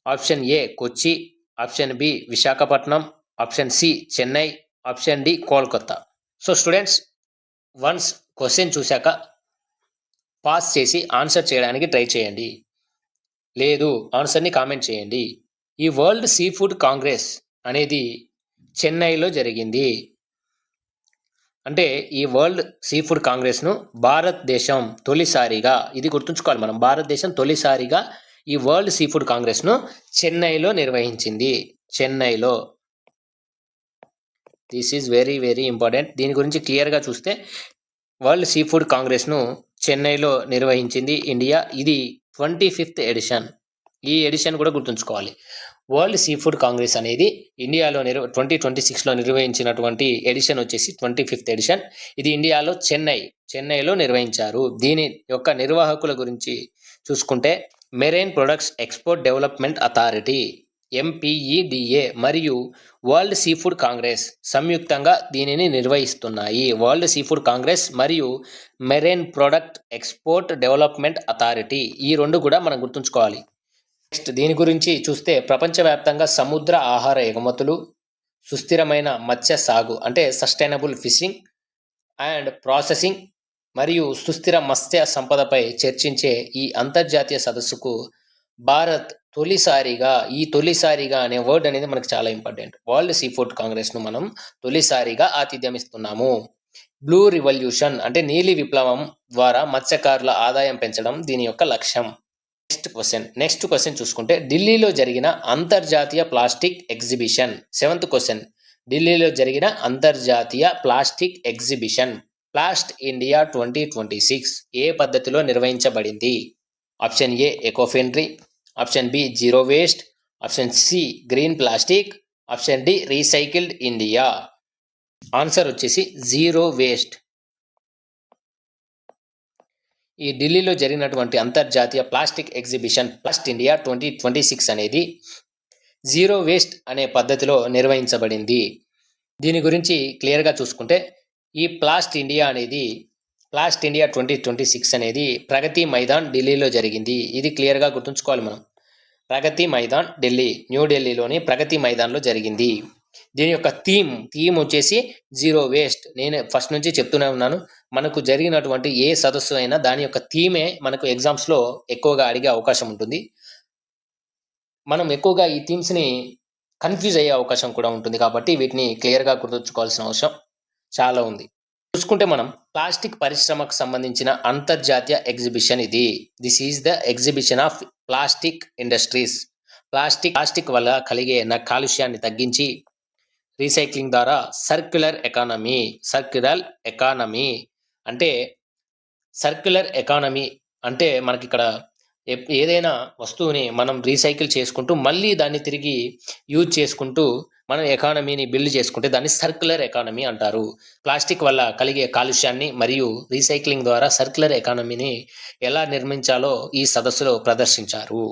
Option A Kochi, option B Visakhapatnam, option C Chennai, option D Kolkata. So students, once question చూశాక పాస్ చేసి ఆన్సర్ చేయడానికి ట్రై చేయండి. లేదు, ఆన్సర్ని కామెంట్ చేయండి. ఈ వరల్డ్ సీ ఫుడ్ కాంగ్రెస్ అనేది చెన్నైలో జరిగింది. అంటే ఈ వరల్డ్ సీ ఫుడ్ కాంగ్రెస్ను భారతదేశం తొలిసారిగా, ఇది గుర్తుంచుకోవాలి మనం, భారతదేశం తొలిసారిగా ఈ వరల్డ్ సీ ఫుడ్ కాంగ్రెస్ను చెన్నైలో నిర్వహించింది. చెన్నైలో. This is very very important. దీని గురించి క్లియర్గా చూస్తే వరల్డ్ సీ ఫుడ్ కాంగ్రెస్ను చెన్నైలో నిర్వహించింది ఇండియా. ఇది 25th ఎడిషన్. ఈ ఎడిషన్ కూడా గుర్తుంచుకోవాలి. వరల్డ్ సీ ఫుడ్ కాంగ్రెస్ అనేది ఇండియాలో 2026లో నిర్వహించినటువంటి ఎడిషన్ వచ్చేసి 25th ఎడిషన్. ఇది ఇండియాలో చెన్నైలో నిర్వహించారు. దీని యొక్క నిర్వాహకుల గురించి చూసుకుంటే marine products export development authority MPEDA మరియు వరల్డ్ సీ ఫుడ్ కాంగ్రెస్ సంయుక్తంగా దీనిని నిర్వహిస్తున్నాయి. వరల్డ్ సీ ఫుడ్ కాంగ్రెస్ మరియు marine product export development authority, ఈ రెండు కూడా మనం గుర్తుంచుకోవాలి. నెక్స్ట్ దీని గురించి చూస్తే ప్రపంచవ్యాప్తంగా సముద్ర ఆహార ఎగుమతులు, సుస్థిరమైన మత్స్య సాగు అంటే సస్టైనబుల్ ఫిషింగ్ అండ్ ప్రాసెసింగ్ మరియు సుస్థిర మత్స్య సంపదపై చర్చించే ఈ అంతర్జాతీయ సదస్సుకు భారత్ తొలిసారిగా అనే వర్డ్ అనేది మనకు చాలా ఇంపార్టెంట్. వరల్డ్ సీ ఫుడ్ కాంగ్రెస్ను మనం తొలిసారిగా ఆతిథ్యం ఇస్తున్నాము. బ్లూ రివల్యూషన్ అంటే నీలి విప్లవం ద్వారా మత్స్యకారుల ఆదాయం పెంచడం దీని యొక్క లక్ష్యం. నెక్స్ట్ క్వశ్చన్ చూసుకుంటే ఢిల్లీలో జరిగిన అంతర్జాతీయ ప్లాస్టిక్ ఎగ్జిబిషన్. 7th క్వశ్చన్, ఢిల్లీలో జరిగిన అంతర్జాతీయ ప్లాస్టిక్ ఎగ్జిబిషన్ ప్లాస్ట్ ఇండియా 2026 ఏ పద్ధతిలో నిర్వహించబడింది? Option A eco friendly, option B zero waste, option C green plastic, option D recycled India. Answer వచ్చేసి జీరో వేస్ట్. ఈ ఢిల్లీలో జరిగినటువంటి అంతర్జాతీయ ప్లాస్టిక్ ఎగ్జిబిషన్ ప్లాస్ట్ ఇండియా 2026 అనేది జీరో వేస్ట్ అనే పద్ధతిలో నిర్వహించబడింది. దీని గురించి క్లియర్గా చూసుకుంటే ఈ ప్లాస్ట్ ఇండియా 2026 అనేది ప్రగతి మైదాన్ ఢిల్లీలో జరిగింది. ఇది క్లియర్గా గుర్తుంచుకోవాలి మనం. ప్రగతి మైదాన్ న్యూఢిల్లీలోని ప్రగతి మైదాన్లో జరిగింది. దీని యొక్క థీమ్ వచ్చేసి జీరో వేస్ట్. నేను ఫస్ట్ నుంచి చెప్తూనే ఉన్నాను, మనకు జరిగినటువంటి ఏ సదస్సు అయినా దాని యొక్క థీమే మనకు ఎగ్జామ్స్లో ఎక్కువగా అడిగే అవకాశం ఉంటుంది. మనం ఎక్కువగా ఈ థీమ్స్ని కన్ఫ్యూజ్ అయ్యే అవకాశం కూడా ఉంటుంది. కాబట్టి వీటిని క్లియర్గా గుర్తుంచుకోవాల్సిన అవసరం చాలా ఉంది. చూసుకుంటే మనం ప్లాస్టిక్ పరిశ్రమకు సంబంధించిన అంతర్జాతీయ ఎగ్జిబిషన్ ఇది. This is the exhibition of plastic industries. Plastic వల్ల కలిగే కాలుష్యాన్ని తగ్గించి రీసైక్లింగ్ ద్వారా సర్క్యులర్ ఎకానమీ అంటే మనకి ఇక్కడ ఏదైనా వస్తువుని మనం రీసైకిల్ చేసుకుంటూ మళ్ళీ దాన్ని తిరిగి యూజ్ చేసుకుంటూ మనం ఎకానమీని బిల్డ్ చేసుకుంటే దాన్ని సర్క్యులర్ ఎకానమీ అంటారు. ప్లాస్టిక్ వల్ల కలిగే కాలుష్యాన్ని మరియు రీసైక్లింగ్ ద్వారా సర్క్యులర్ ఎకానమీని ఎలా నిర్మించాలో ఈ సదస్సులో ప్రదర్శించారు.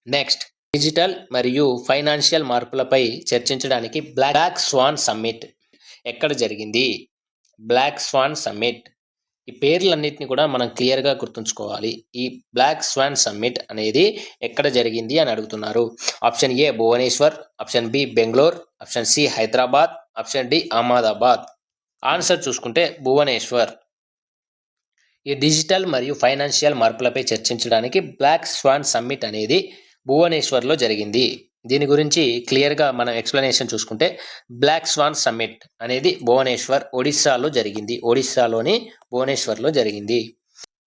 నెక్స్ట్, డిజిటల్ మరియు ఫైనాన్షియల్ మార్పులపై చర్చించడానికి బ్లాక్ స్వాన్ సమ్మిట్ ఎక్కడ జరిగింది? బ్లాక్ స్వాన్ సమ్మిట్, ఈ పేర్లన్నింటినీ కూడా మనం క్లియర్గా గుర్తుంచుకోవాలి. ఈ బ్లాక్ స్వాన్ సమ్మిట్ అనేది ఎక్కడ జరిగింది అని అడుగుతున్నారు. Option A Bhubaneswar, option B Bengaluru, option C Hyderabad, option D Ahmedabad. Answer చూసుకుంటే భువనేశ్వర్. ఈ డిజిటల్ మరియు ఫైనాన్షియల్ మార్పులపై చర్చించడానికి బ్లాక్ స్వాన్ సమ్మిట్ అనేది భువనేశ్వర్లో జరిగింది. దీని గురించి క్లియర్గా మనం ఎక్స్ప్లెనేషన్ చూసుకుంటే బ్లాక్ స్వాన్ సమ్మిట్ అనేది ఒడిస్సాలోని భువనేశ్వర్లో జరిగింది.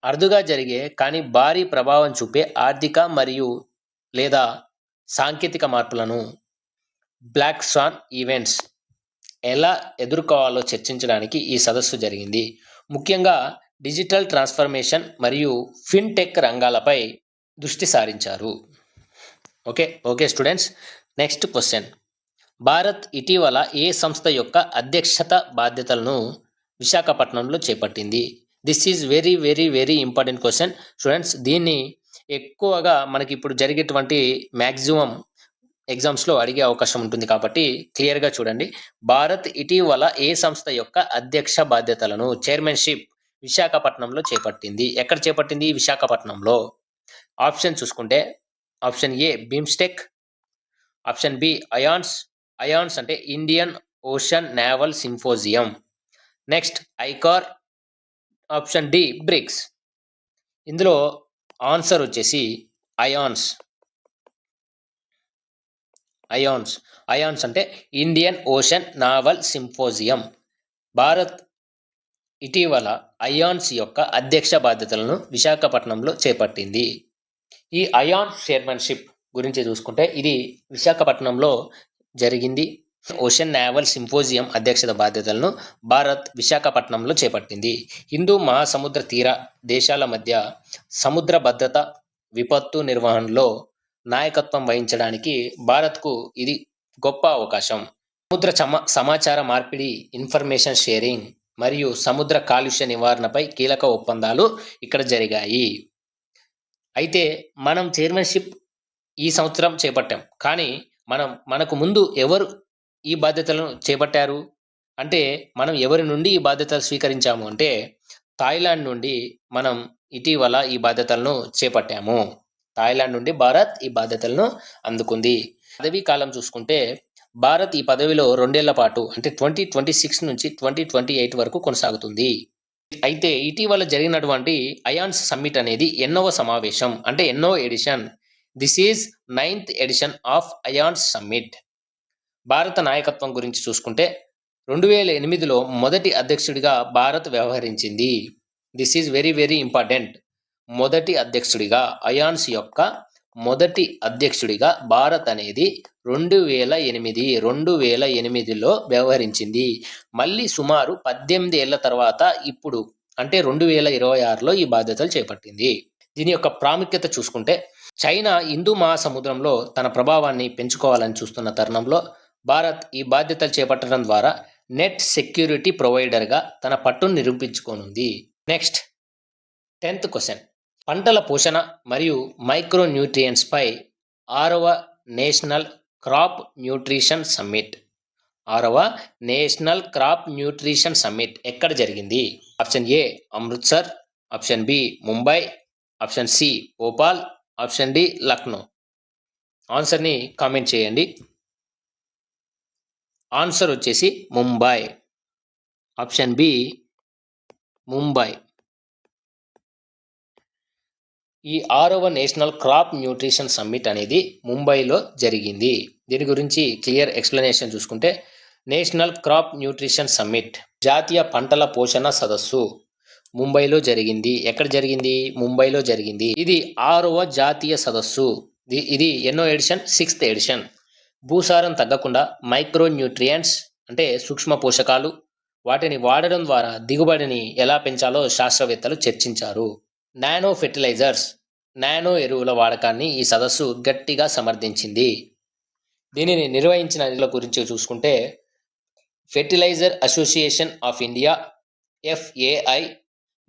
అరుదుగా జరిగే కానీ భారీ ప్రభావం చూపే ఆర్థిక మరియు లేదా సాంకేతిక మార్పులను బ్లాక్ స్వాన్ ఈవెంట్స్ ఎలా ఎదుర్కోవాలో చర్చించడానికి ఈ సదస్సు జరిగింది. ముఖ్యంగా డిజిటల్ ట్రాన్స్ఫర్మేషన్ మరియు ఫిన్టెక్ రంగాలపై దృష్టి సారించారు. Okay students, next question. Bharat ఇటీవల ఏ సంస్థ యొక్క అధ్యక్షత బాధ్యతలను విశాఖపట్నంలో చేపట్టింది? This is very very very important question students. దీన్ని ఎక్కువగా మనకి ఇప్పుడు జరిగేటువంటి మ్యాక్సిమం ఎగ్జామ్స్లో అడిగే అవకాశం ఉంటుంది కాబట్టి క్లియర్గా చూడండి. భారత్ ఇటీవల ఏ సంస్థ యొక్క అధ్యక్ష బాధ్యతలను చైర్మన్షిప్ విశాఖపట్నంలో చేపట్టింది? ఎక్కడ చేపట్టింది? విశాఖపట్నంలో. ఆప్షన్ చూసుకుంటే option A BIMSTEC, option B IONS అంటే Indian ocean naval symposium, next ICAR, option D BRICS. ఇందులో ఆన్సర్ వచ్చేసి అయాన్స్ అంటే Indian ocean naval symposium. Bharat ఇటీవల అయాన్స్ యొక్క అధ్యక్ష బాధ్యతలను విశాఖపట్నంలో చేపట్టింది. ఈ అయాన్స్ చైర్మన్షిప్ గురించి చూసుకుంటే ఇది విశాఖపట్నంలో జరిగింది. ఓషన్ నేవల్ సింపోజియం అధ్యక్షత బాధ్యతలను భారత్ విశాఖపట్నంలో చేపట్టింది. హిందూ మహాసముద్ర తీర దేశాల మధ్య సముద్ర భద్రత, విపత్తు నిర్వహణలో నాయకత్వం వహించడానికి భారత్కు ఇది గొప్ప అవకాశం. సముద్ర సమాచార మార్పిడి, ఇన్ఫర్మేషన్ షేరింగ్ మరియు సముద్ర కాలుష్య నివారణపై కీలక ఒప్పందాలు ఇక్కడ జరిగాయి. అయితే మనం చైర్మన్షిప్ ఈ సంవత్సరం చేపట్టాం, కానీ మనకు ముందు ఎవరు ఈ బాధ్యతలను చేపట్టారు అంటే మనం ఎవరి నుండి ఈ బాధ్యతలు స్వీకరించాము అంటే థాయిలాండ్ నుండి మనం ఇటీవల ఈ బాధ్యతలను చేపట్టాము. థాయిలాండ్ నుండి భారత్ ఈ బాధ్యతలను అందుకుంది. పదవీ కాలం చూసుకుంటే భారత్ ఈ పదవిలో 2 ఏళ్ల పాటు అంటే 2026 నుంచి 2028 వరకు కొనసాగుతుంది. అయితే ఇటీవల జరిగినటువంటి అయాన్స్ సమ్మిట్ అనేది ఎన్నవ సమావేశం అంటే ఎన్నో edition. This is 9th edition of IONS summit. భారత నాయకత్వం గురించి చూసుకుంటే 2008లో మొదటి అధ్యక్షుడిగా భారత్ వ్యవహరించింది. This is very very important. మొదటి అధ్యక్షుడిగా అయాన్స్ యొక్క మొదటి అధ్యక్షుడిగా భారత్ అనేది 2008లో వ్యవహరించింది. మళ్ళీ సుమారు 18 ఏళ్ల తర్వాత ఇప్పుడు అంటే 2026లో ఈ బాధ్యతలు చేపట్టింది. దీని యొక్క ప్రాముఖ్యత చూసుకుంటే చైనా హిందూ మహాసముద్రంలో తన ప్రభావాన్ని పెంచుకోవాలని చూస్తున్న తరుణంలో భారత్ ఈ బాధ్యతలు చేపట్టడం ద్వారా నెట్ సెక్యూరిటీ ప్రొవైడర్గా తన పట్టును నిరూపించుకోనుంది. Next 10th question. పంటల పోషణ మరియు మైక్రో న్యూట్రియంట్స్ పై 6వ నేషనల్ క్రాప్ న్యూట్రిషన్ సమ్మిట్. 6వ నేషనల్ క్రాప్ న్యూట్రిషన్ సమ్మిట్ ఎక్కడ జరిగింది? Option A Amritsar, option B Mumbai, option C Bhopal, option D Lucknow. ఆన్సర్ని కామెంట్ చేయండి. ఆన్సర్ వచ్చేసి ముంబై. Option B Mumbai. ఈ 6వ నేషనల్ క్రాప్ న్యూట్రిషన్ సమ్మిట్ అనేది ముంబైలో జరిగింది. దీని గురించి క్లియర్ ఎక్స్ప్లెనేషన్ చూసుకుంటే నేషనల్ క్రాప్ న్యూట్రిషన్ సమ్మిట్ జాతీయ పంటల పోషణ సదస్సు ముంబైలో జరిగింది. ఎక్కడ జరిగింది? ముంబైలో జరిగింది. ఇది 6వ జాతీయ సదస్సు. ఇది ఎన్నో ఎడిషన్? 6th edition. భూసారం తగ్గకుండా మైక్రో న్యూట్రియంట్స్ అంటే సూక్ష్మ పోషకాలు వాటిని వాడడం ద్వారా దిగుబడిని ఎలా పెంచాలో శాస్త్రవేత్తలు చర్చించారు. నానో ఫెర్టిలైజర్స్, నానో ఎరువుల వాడకాన్ని ఈ సదస్సు గట్టిగా సమర్థించింది. దీనిని నిర్వహించిన గురించి చూసుకుంటే fertiliser association of India, FAI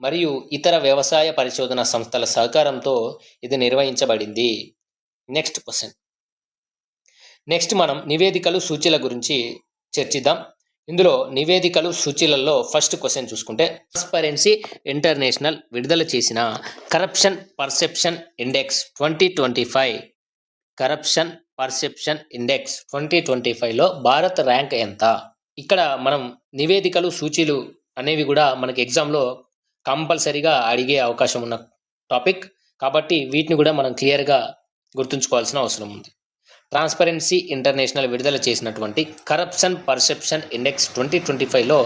మరియు ఇతర వ్యవసాయ పరిశోధన సంస్థల సహకారంతో ఇది నిర్వహించబడింది. Next question. నెక్స్ట్ మనం నివేదికలు, సూచీల గురించి చర్చిద్దాం. ఇందులో నివేదికలు, సూచీలలో ఫస్ట్ క్వశ్చన్ చూసుకుంటే ట్రాన్స్పరెన్సీ ఇంటర్నేషనల్ విడుదల చేసిన corruption perception index 2025 corruption perception index 2025లో భారత్ ర్యాంక్ ఎంత? ఇక్కడ మనం నివేదికలు, సూచీలు అనేవి కూడా మనకి ఎగ్జామ్లో కంపల్సరీగా అడిగే అవకాశం ఉన్న టాపిక్ కాబట్టి వీటిని కూడా మనం క్లియర్గా గుర్తుంచుకోవాల్సిన అవసరం ఉంది. ట్రాన్స్పరెన్సీ ఇంటర్నేషనల్ విడుదల చేసినటువంటి కరప్షన్ పర్సెప్షన్ ఇండెక్స్ 2025లో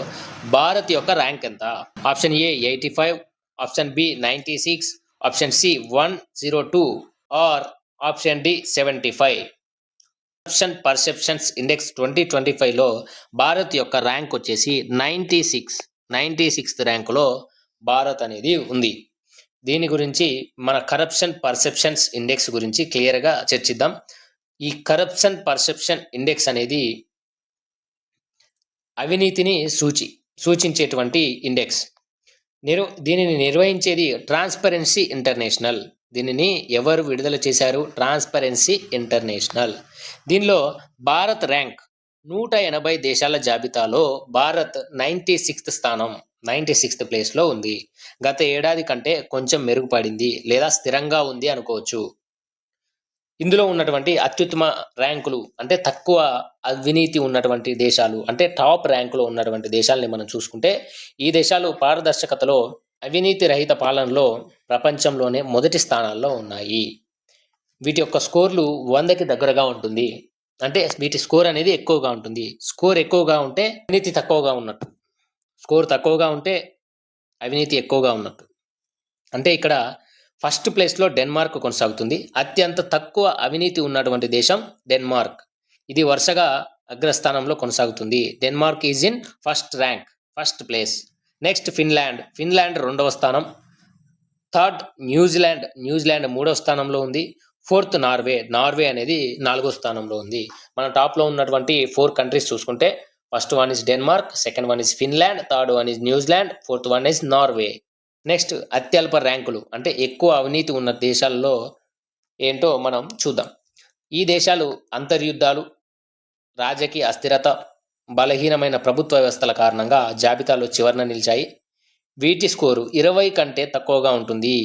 భారత్ యొక్క ర్యాంక్ ఎంత? Option A 85, option B 96, option C 102 or option D 75. Corruption perceptions index 2025లో భారత్ యొక్క ర్యాంక్ వచ్చేసి 96th ర్యాంకులో భారత్ అనేది ఉంది. దీని గురించి మన కరప్షన్ పర్సెప్షన్స్ ఇండెక్స్ గురించి క్లియర్గా చర్చిద్దాం. ఈ కరప్షన్ పర్సెప్షన్ ఇండెక్స్ అనేది అవినీతిని సూచించేటువంటి ఇండెక్స్. దీనిని నిర్వహించేది ట్రాన్స్పరెన్సీ ఇంటర్నేషనల్. దీనిని ఎవరు విడుదల చేశారు? Transparency international. దీనిలో భారత్ ర్యాంక్ 180 దేశాల జాబితాలో భారత్ 96th స్థానం, 96th ప్లేస్లో ఉంది. గత ఏడాది కంటే కొంచెం మెరుగుపడింది లేదా స్థిరంగా ఉంది అనుకోవచ్చు. ఇందులో ఉన్నటువంటి అత్యుత్తమ ర్యాంకులు అంటే తక్కువ అవినీతి ఉన్నటువంటి దేశాలు అంటే టాప్ ర్యాంకులో ఉన్నటువంటి దేశాలని మనం చూసుకుంటే ఈ దేశాలు పారదర్శకతలో, అవినీతి రహిత పాలనలో ప్రపంచంలోనే మొదటి స్థానాల్లో ఉన్నాయి. వీటి యొక్క స్కోర్లు 100కి దగ్గరగా ఉంటుంది. అంటే వీటి స్కోర్ అనేది ఎక్కువగా ఉంటుంది. స్కోర్ ఎక్కువగా ఉంటే అవినీతి తక్కువగా ఉన్నట్టు. స్కోర్ తక్కువగా ఉంటే అవినీతి ఎక్కువగా ఉన్నట్టు. అంటే ఇక్కడ ఫస్ట్ ప్లేస్లో డెన్మార్క్ కొనసాగుతుంది. అత్యంత తక్కువ అవినీతి ఉన్నటువంటి దేశం డెన్మార్క్. ఇది వరుసగా అగ్రస్థానంలో కొనసాగుతుంది. Denmark is in first rank, first place. Next Finland రెండవ స్థానం. థర్డ్ న్యూజిలాండ్ మూడవ స్థానంలో ఉంది. ఫోర్త్ నార్వే అనేది 4వ స్థానంలో ఉంది. మన టాప్లో ఉన్నటువంటి 4 కంట్రీస్ చూసుకుంటే first one is Denmark, second one is Finland, third one is New Zealand, fourth one is Norway. Next అత్యల్ప ర్యాంకులు అంటే ఎక్కువ అవినీతి ఉన్న దేశాల్లో ఏంటో మనం చూద్దాం. ఈ దేశాలు అంతర్యుద్ధాలు, రాజకీయ అస్థిరత, బలహీనమైన ప్రభుత్వ వ్యవస్థల కారణంగా జాబితాలో చివరన నిలిచాయి. వీటి స్కోరు 20 కంటే తక్కువగా ఉంటుంది.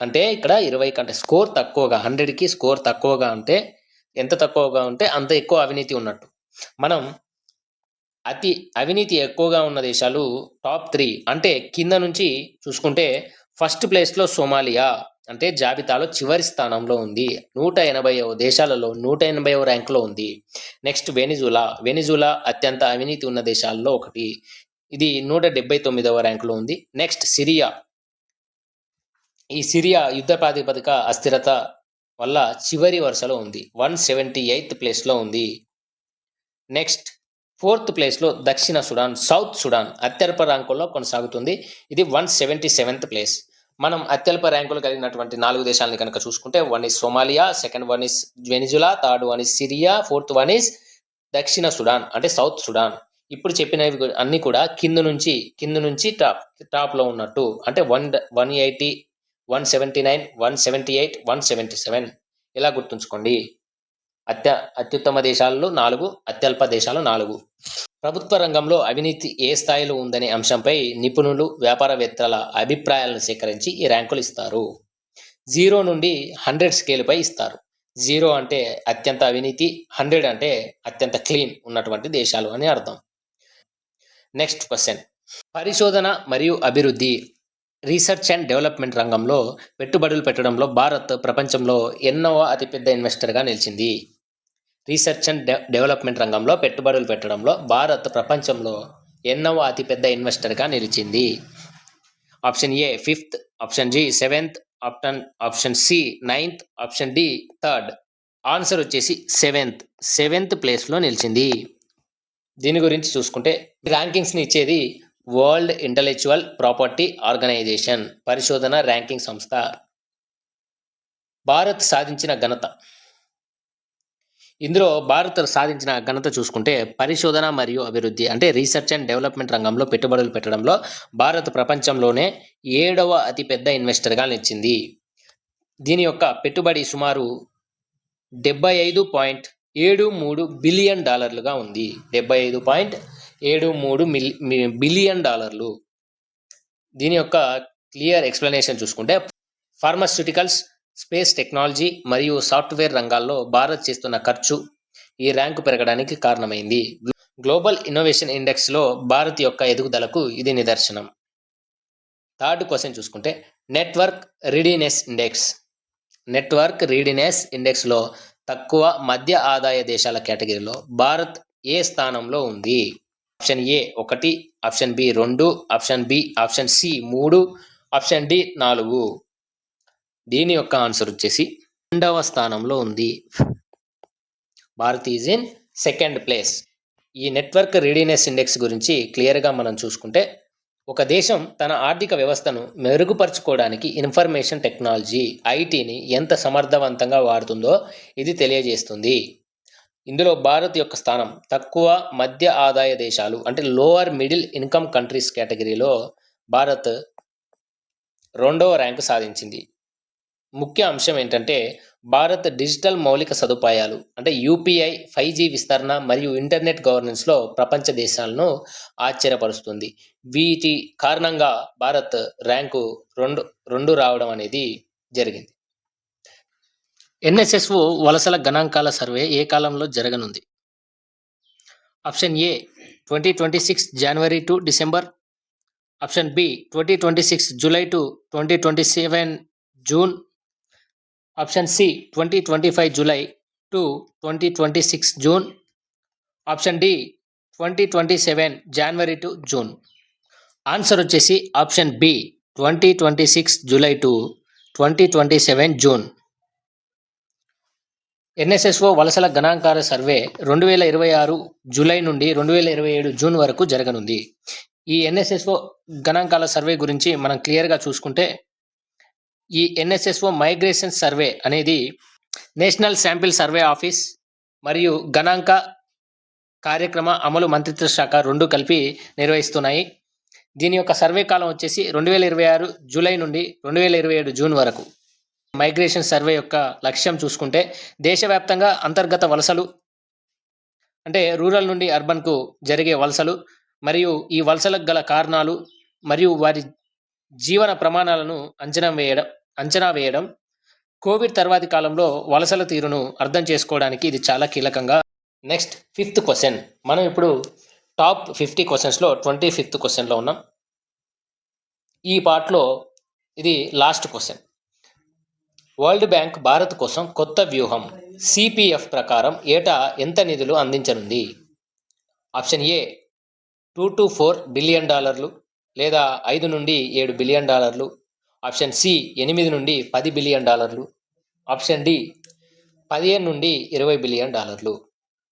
అంటే ఇక్కడ 20 కంటే స్కోర్ తక్కువగా, 100కి స్కోర్ తక్కువగా ఉంటే ఎంత తక్కువగా ఉంటే అంత ఎక్కువ అవినీతి ఉన్నట్టు. మనం అవినీతి ఎక్కువగా ఉన్న దేశాలు టాప్ 3 అంటే కింద నుంచి చూసుకుంటే ఫస్ట్ ప్లేస్లో సోమాలియా అంటే జాబితాలో చివరి స్థానంలో ఉంది. 180 దేశాలలో 180వ ర్యాంకులో ఉంది. నెక్స్ట్ వెనిజులా అత్యంత అవినీతి ఉన్న దేశాల్లో ఒకటి. ఇది 179వ ర్యాంకులో ఉంది. నెక్స్ట్ ఈ సిరియా యుద్ధ ప్రాతిపదిక అస్థిరత వల్ల చివరి వరుసలో ఉంది. 178th ప్లేస్లో ఉంది. నెక్స్ట్ 4th ప్లేస్లో దక్షిణ సుడాన్, సౌత్ సుడాన్ అత్యల్ప ర్యాంకుల్లో కొనసాగుతుంది. ఇది 177th ప్లేస్. మనం అత్యల్ప ర్యాంకులు కలిగినటువంటి 4 దేశాలని కనుక చూసుకుంటే one is Somalia, second one is Venezuela, third one is Syria, fourth one is దక్షిణ సుడాన్ అంటే సౌత్ సుడాన్. ఇప్పుడు చెప్పినవి అన్ని కూడా కింద నుంచి టాప్లో ఉన్నట్టు. అంటే 180, 179, 178, 177 ఇలా గుర్తుంచుకోండి. అత్యుత్తమ దేశాలు 4, అత్యల్ప దేశాలు 4. ప్రభుత్వ రంగంలో అవినీతి ఏ స్థాయిలో ఉందనే అంశంపై నిపుణులు, వ్యాపారవేత్తల అభిప్రాయాలను సేకరించి ఈ ర్యాంకులు ఇస్తారు. 0 నుండి 100 స్కేలుపై ఇస్తారు. 0 అంటే అత్యంత అవినీతి, 100 అంటే అత్యంత క్లీన్ ఉన్నటువంటి దేశాలు అని అర్థం. నెక్స్ట్ క్వశ్చన్, పరిశోధన మరియు అభివృద్ధి, రీసెర్చ్ అండ్ డెవలప్మెంట్ రంగంలో పెట్టుబడులు పెట్టడంలో భారత్ ప్రపంచంలో ఎన్నవ అతిపెద్ద ఇన్వెస్టర్గా నిలిచింది? రీసెర్చ్ అండ్ డెవలప్మెంట్ రంగంలో పెట్టుబడులు పెట్టడంలో భారత్ ప్రపంచంలో ఎన్నవ అతిపెద్ద ఇన్వెస్టర్గా నిలిచింది? Option A 5th, option G 7th, option C 9th, option D 3rd. Answer వచ్చేసి 7th ప్లేస్లో నిలిచింది. దీని గురించి చూసుకుంటే ర్యాంకింగ్స్ని ఇచ్చేది వరల్డ్ ఇంటలెక్చువల్ ప్రాపర్టీ ఆర్గనైజేషన్, పరిశోధన ర్యాంకింగ్ సంస్థ. భారత్ సాధించిన ఘనత, ఇందులో భారత్ సాధించిన ఘనత చూసుకుంటే పరిశోధన మరియు అభివృద్ధి అంటే రీసెర్చ్ అండ్ డెవలప్మెంట్ రంగంలో పెట్టుబడులు పెట్టడంలో భారత్ ప్రపంచంలోనే 7వ అతిపెద్ద ఇన్వెస్టర్గా నిలిచింది. దీని యొక్క పెట్టుబడి సుమారు $75.73 బిలియన్ ఉంది. $75.73 బిలియన్. దీని యొక్క క్లియర్ ఎక్స్ప్లెనేషన్ చూసుకుంటే ఫార్మాస్యూటికల్స్, స్పేస్ టెక్నాలజీ మరియు సాఫ్ట్వేర్ రంగాల్లో భారత్ చేస్తున్న ఖర్చు ఈ ర్యాంకు పెరగడానికి కారణమైంది. గ్లోబల్ ఇన్నోవేషన్ ఇండెక్స్లో భారత్ యొక్క ఎదుగుదలకు ఇది నిదర్శనం. 3rd క్వశ్చన్ చూసుకుంటే నెట్వర్క్ రీడినెస్ ఇండెక్స్లో తక్కువ మధ్య ఆదాయ దేశాల కేటగిరీలో భారత్ ఏ స్థానంలో ఉంది? Option A 1, option B 2, option C 3, option D 4. దీని యొక్క ఆన్సర్ వచ్చేసి 2వ స్థానంలో ఉంది. Bharat is in 2nd place. ఈ నెట్వర్క్ రీడినెస్ ఇండెక్స్ గురించి క్లియర్గా మనం చూసుకుంటే ఒక దేశం తన ఆర్థిక వ్యవస్థను మెరుగుపరుచుకోవడానికి ఇన్ఫర్మేషన్ టెక్నాలజీ ఐటీని ఎంత సమర్థవంతంగా వాడుతుందో ఇది తెలియజేస్తుంది. ఇందులో భారత్ యొక్క స్థానం తక్కువ మధ్య ఆదాయ దేశాలు అంటే లోవర్ మిడిల్ ఇన్కమ్ కంట్రీస్ కేటగిరీలో భారత్ 2వ ర్యాంకు సాధించింది. ముఖ్య అంశం ఏంటంటే భారత్ డిజిటల్ మౌలిక సదుపాయాలు అంటే యూపీఐ, 5G విస్తరణ మరియు ఇంటర్నెట్ గవర్నెన్స్లో ప్రపంచ దేశాలను ఆశ్చర్యపరుస్తుంది. వీటి కారణంగా భారత్ ర్యాంకు 2 రావడం అనేది జరిగింది. ఎన్ఎస్ఎస్ఓ వలసల గణాంకాల సర్వే ఏ కాలంలో జరగనుంది? Option A 2026 January to December, option B 2026 July to 2027 June, option C 2025 July to 2026 June, option D 2027 January to June. Answer వచ్చేసి option B 2026 July to 2027 June. NSSO వలసల గణాంకాల సర్వే 2026 జూలై నుండి 2027 June వరకు జరగనుంది. ఈ ఎన్ఎస్ఎస్ఓ గణాంకాల survey గురించి మనం క్లియర్గా చూసుకుంటే, ఈ ఎన్ఎస్ఎస్ఓ మైగ్రేషన్ సర్వే అనేది నేషనల్ శాంపిల్ సర్వే ఆఫీస్ మరియు గణాంక కార్యక్రమ అమలు మంత్రిత్వ శాఖ రెండు కలిపి నిర్వహిస్తున్నాయి. దీని యొక్క సర్వే కాలం వచ్చేసి 2026 జూలై నుండి 2027 జూన్ వరకు. మైగ్రేషన్ సర్వే యొక్క లక్ష్యం చూసుకుంటే, దేశవ్యాప్తంగా అంతర్గత వలసలు అంటే రూరల్ నుండి అర్బన్కు జరిగే వలసలు మరియు ఈ వలసలకు గల కారణాలు మరియు వారి జీవన ప్రమాణాలను అంచనా వేయడం కోవిడ్ తర్వాతి కాలంలో వలసల తీరును అర్థం చేసుకోవడానికి ఇది చాలా కీలకంగా. Next 5th question. మనం ఇప్పుడు టాప్ 50 క్వశ్చన్స్లో 25th క్వశ్చన్లో ఉన్నాం. ఈ పార్ట్లో ఇది last question. World bank Bharat కోసం కొత్త వ్యూహం సిపిఎఫ్ ప్రకారం ఏటా ఎంత నిధులు అందించనుంది? ఆప్షన్ ఏ 2 to 4 బిలియన్ డాలర్లు లేదా 5 నుండి 7 బిలియన్ డాలర్లు. ఆప్షన్ సి 8 నుండి 10 బిలియన్ డాలర్లు. ఆప్షన్ డి 15 నుండి 20 బిలియన్ డాలర్లు.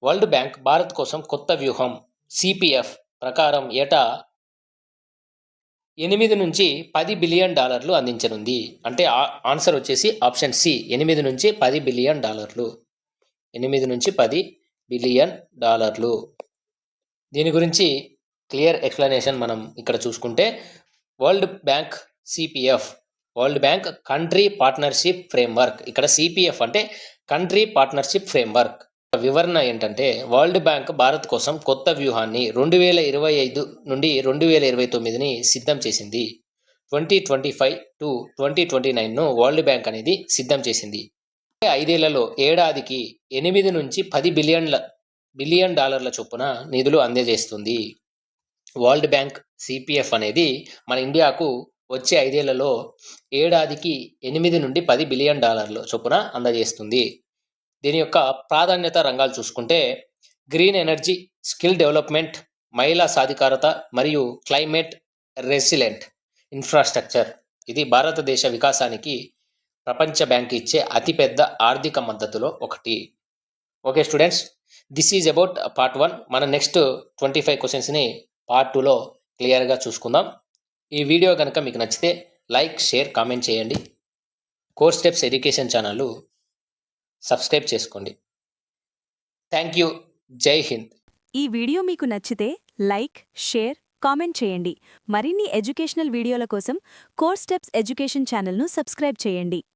వరల్డ్ బ్యాంక్ భారత్ కోసం కొత్త వ్యూహం సిపిఎఫ్ ప్రకారం ఏటా 8 నుంచి 10 బిలియన్ డాలర్లు అందించనుంది. అంటే ఆన్సర్ వచ్చేసి ఆప్షన్ సి 8 నుంచి 10 బిలియన్ డాలర్లు. 8 నుంచి 10 బిలియన్ డాలర్లు. దీని గురించి క్లియర్ ఎక్స్ప్లెనేషన్ మనం ఇక్కడ చూసుకుంటే, world bank CPF world bank country partnership framework. ఇక్కడ సిపిఎఫ్ అంటే కంట్రీ పార్ట్నర్షిప్ ఫ్రేమ్వర్క్. వివరణ ఏంటంటే, వరల్డ్ బ్యాంక్ భారత్ కోసం కొత్త వ్యూహాన్ని 2025 నుండి 2029ని సిద్ధం చేసింది. 2025 టు 2029ను వరల్డ్ బ్యాంక్ అనేది సిద్ధం చేసింది. 5 ఏళ్లలో ఏడాదికి 8 నుంచి 10 బిలియన్ డాలర్ల చొప్పున నిధులు అందజేస్తుంది. వరల్డ్ బ్యాంక్ సిపిఎఫ్ అనేది మన ఇండియాకు వచ్చే 5 ఏళ్లలో ఏడాదికి 8 నుండి 10 బిలియన్ డాలర్ల చొప్పున అందజేస్తుంది. దీని యొక్క ప్రాధాన్యత రంగాలు చూసుకుంటే, గ్రీన్ ఎనర్జీ, స్కిల్ డెవలప్మెంట్, మహిళా సాధికారత మరియు క్లైమేట్ రెసిలెంట్ ఇన్ఫ్రాస్ట్రక్చర్. ఇది భారతదేశ వికాసానికి ప్రపంచ బ్యాంక్ ఇచ్చే అతిపెద్ద ఆర్థిక మద్దతులో ఒకటి. Okay students, this is about part 1. మన నెక్స్ట్ 25 క్వశ్చన్స్ని పార్ట్ 2లో క్లియర్గా చూసుకుందాం. ఈ వీడియో కనుక మీకు నచ్చితే లైక్, షేర్, కామెంట్ చేయండి. Core steps education channel subscribe చేసుకోండి. Thank you. జై హింద్. ఈ వీడియో మీకు నచ్చితే లైక్, షేర్, కామెంట్ చేయండి. మరిన్ని ఎడ్యుకేషనల్ వీడియోల కోసం కోర్ స్టెప్స్ ఎడ్యుకేషన్ ఛానల్ను సబ్స్క్రైబ్ చేయండి.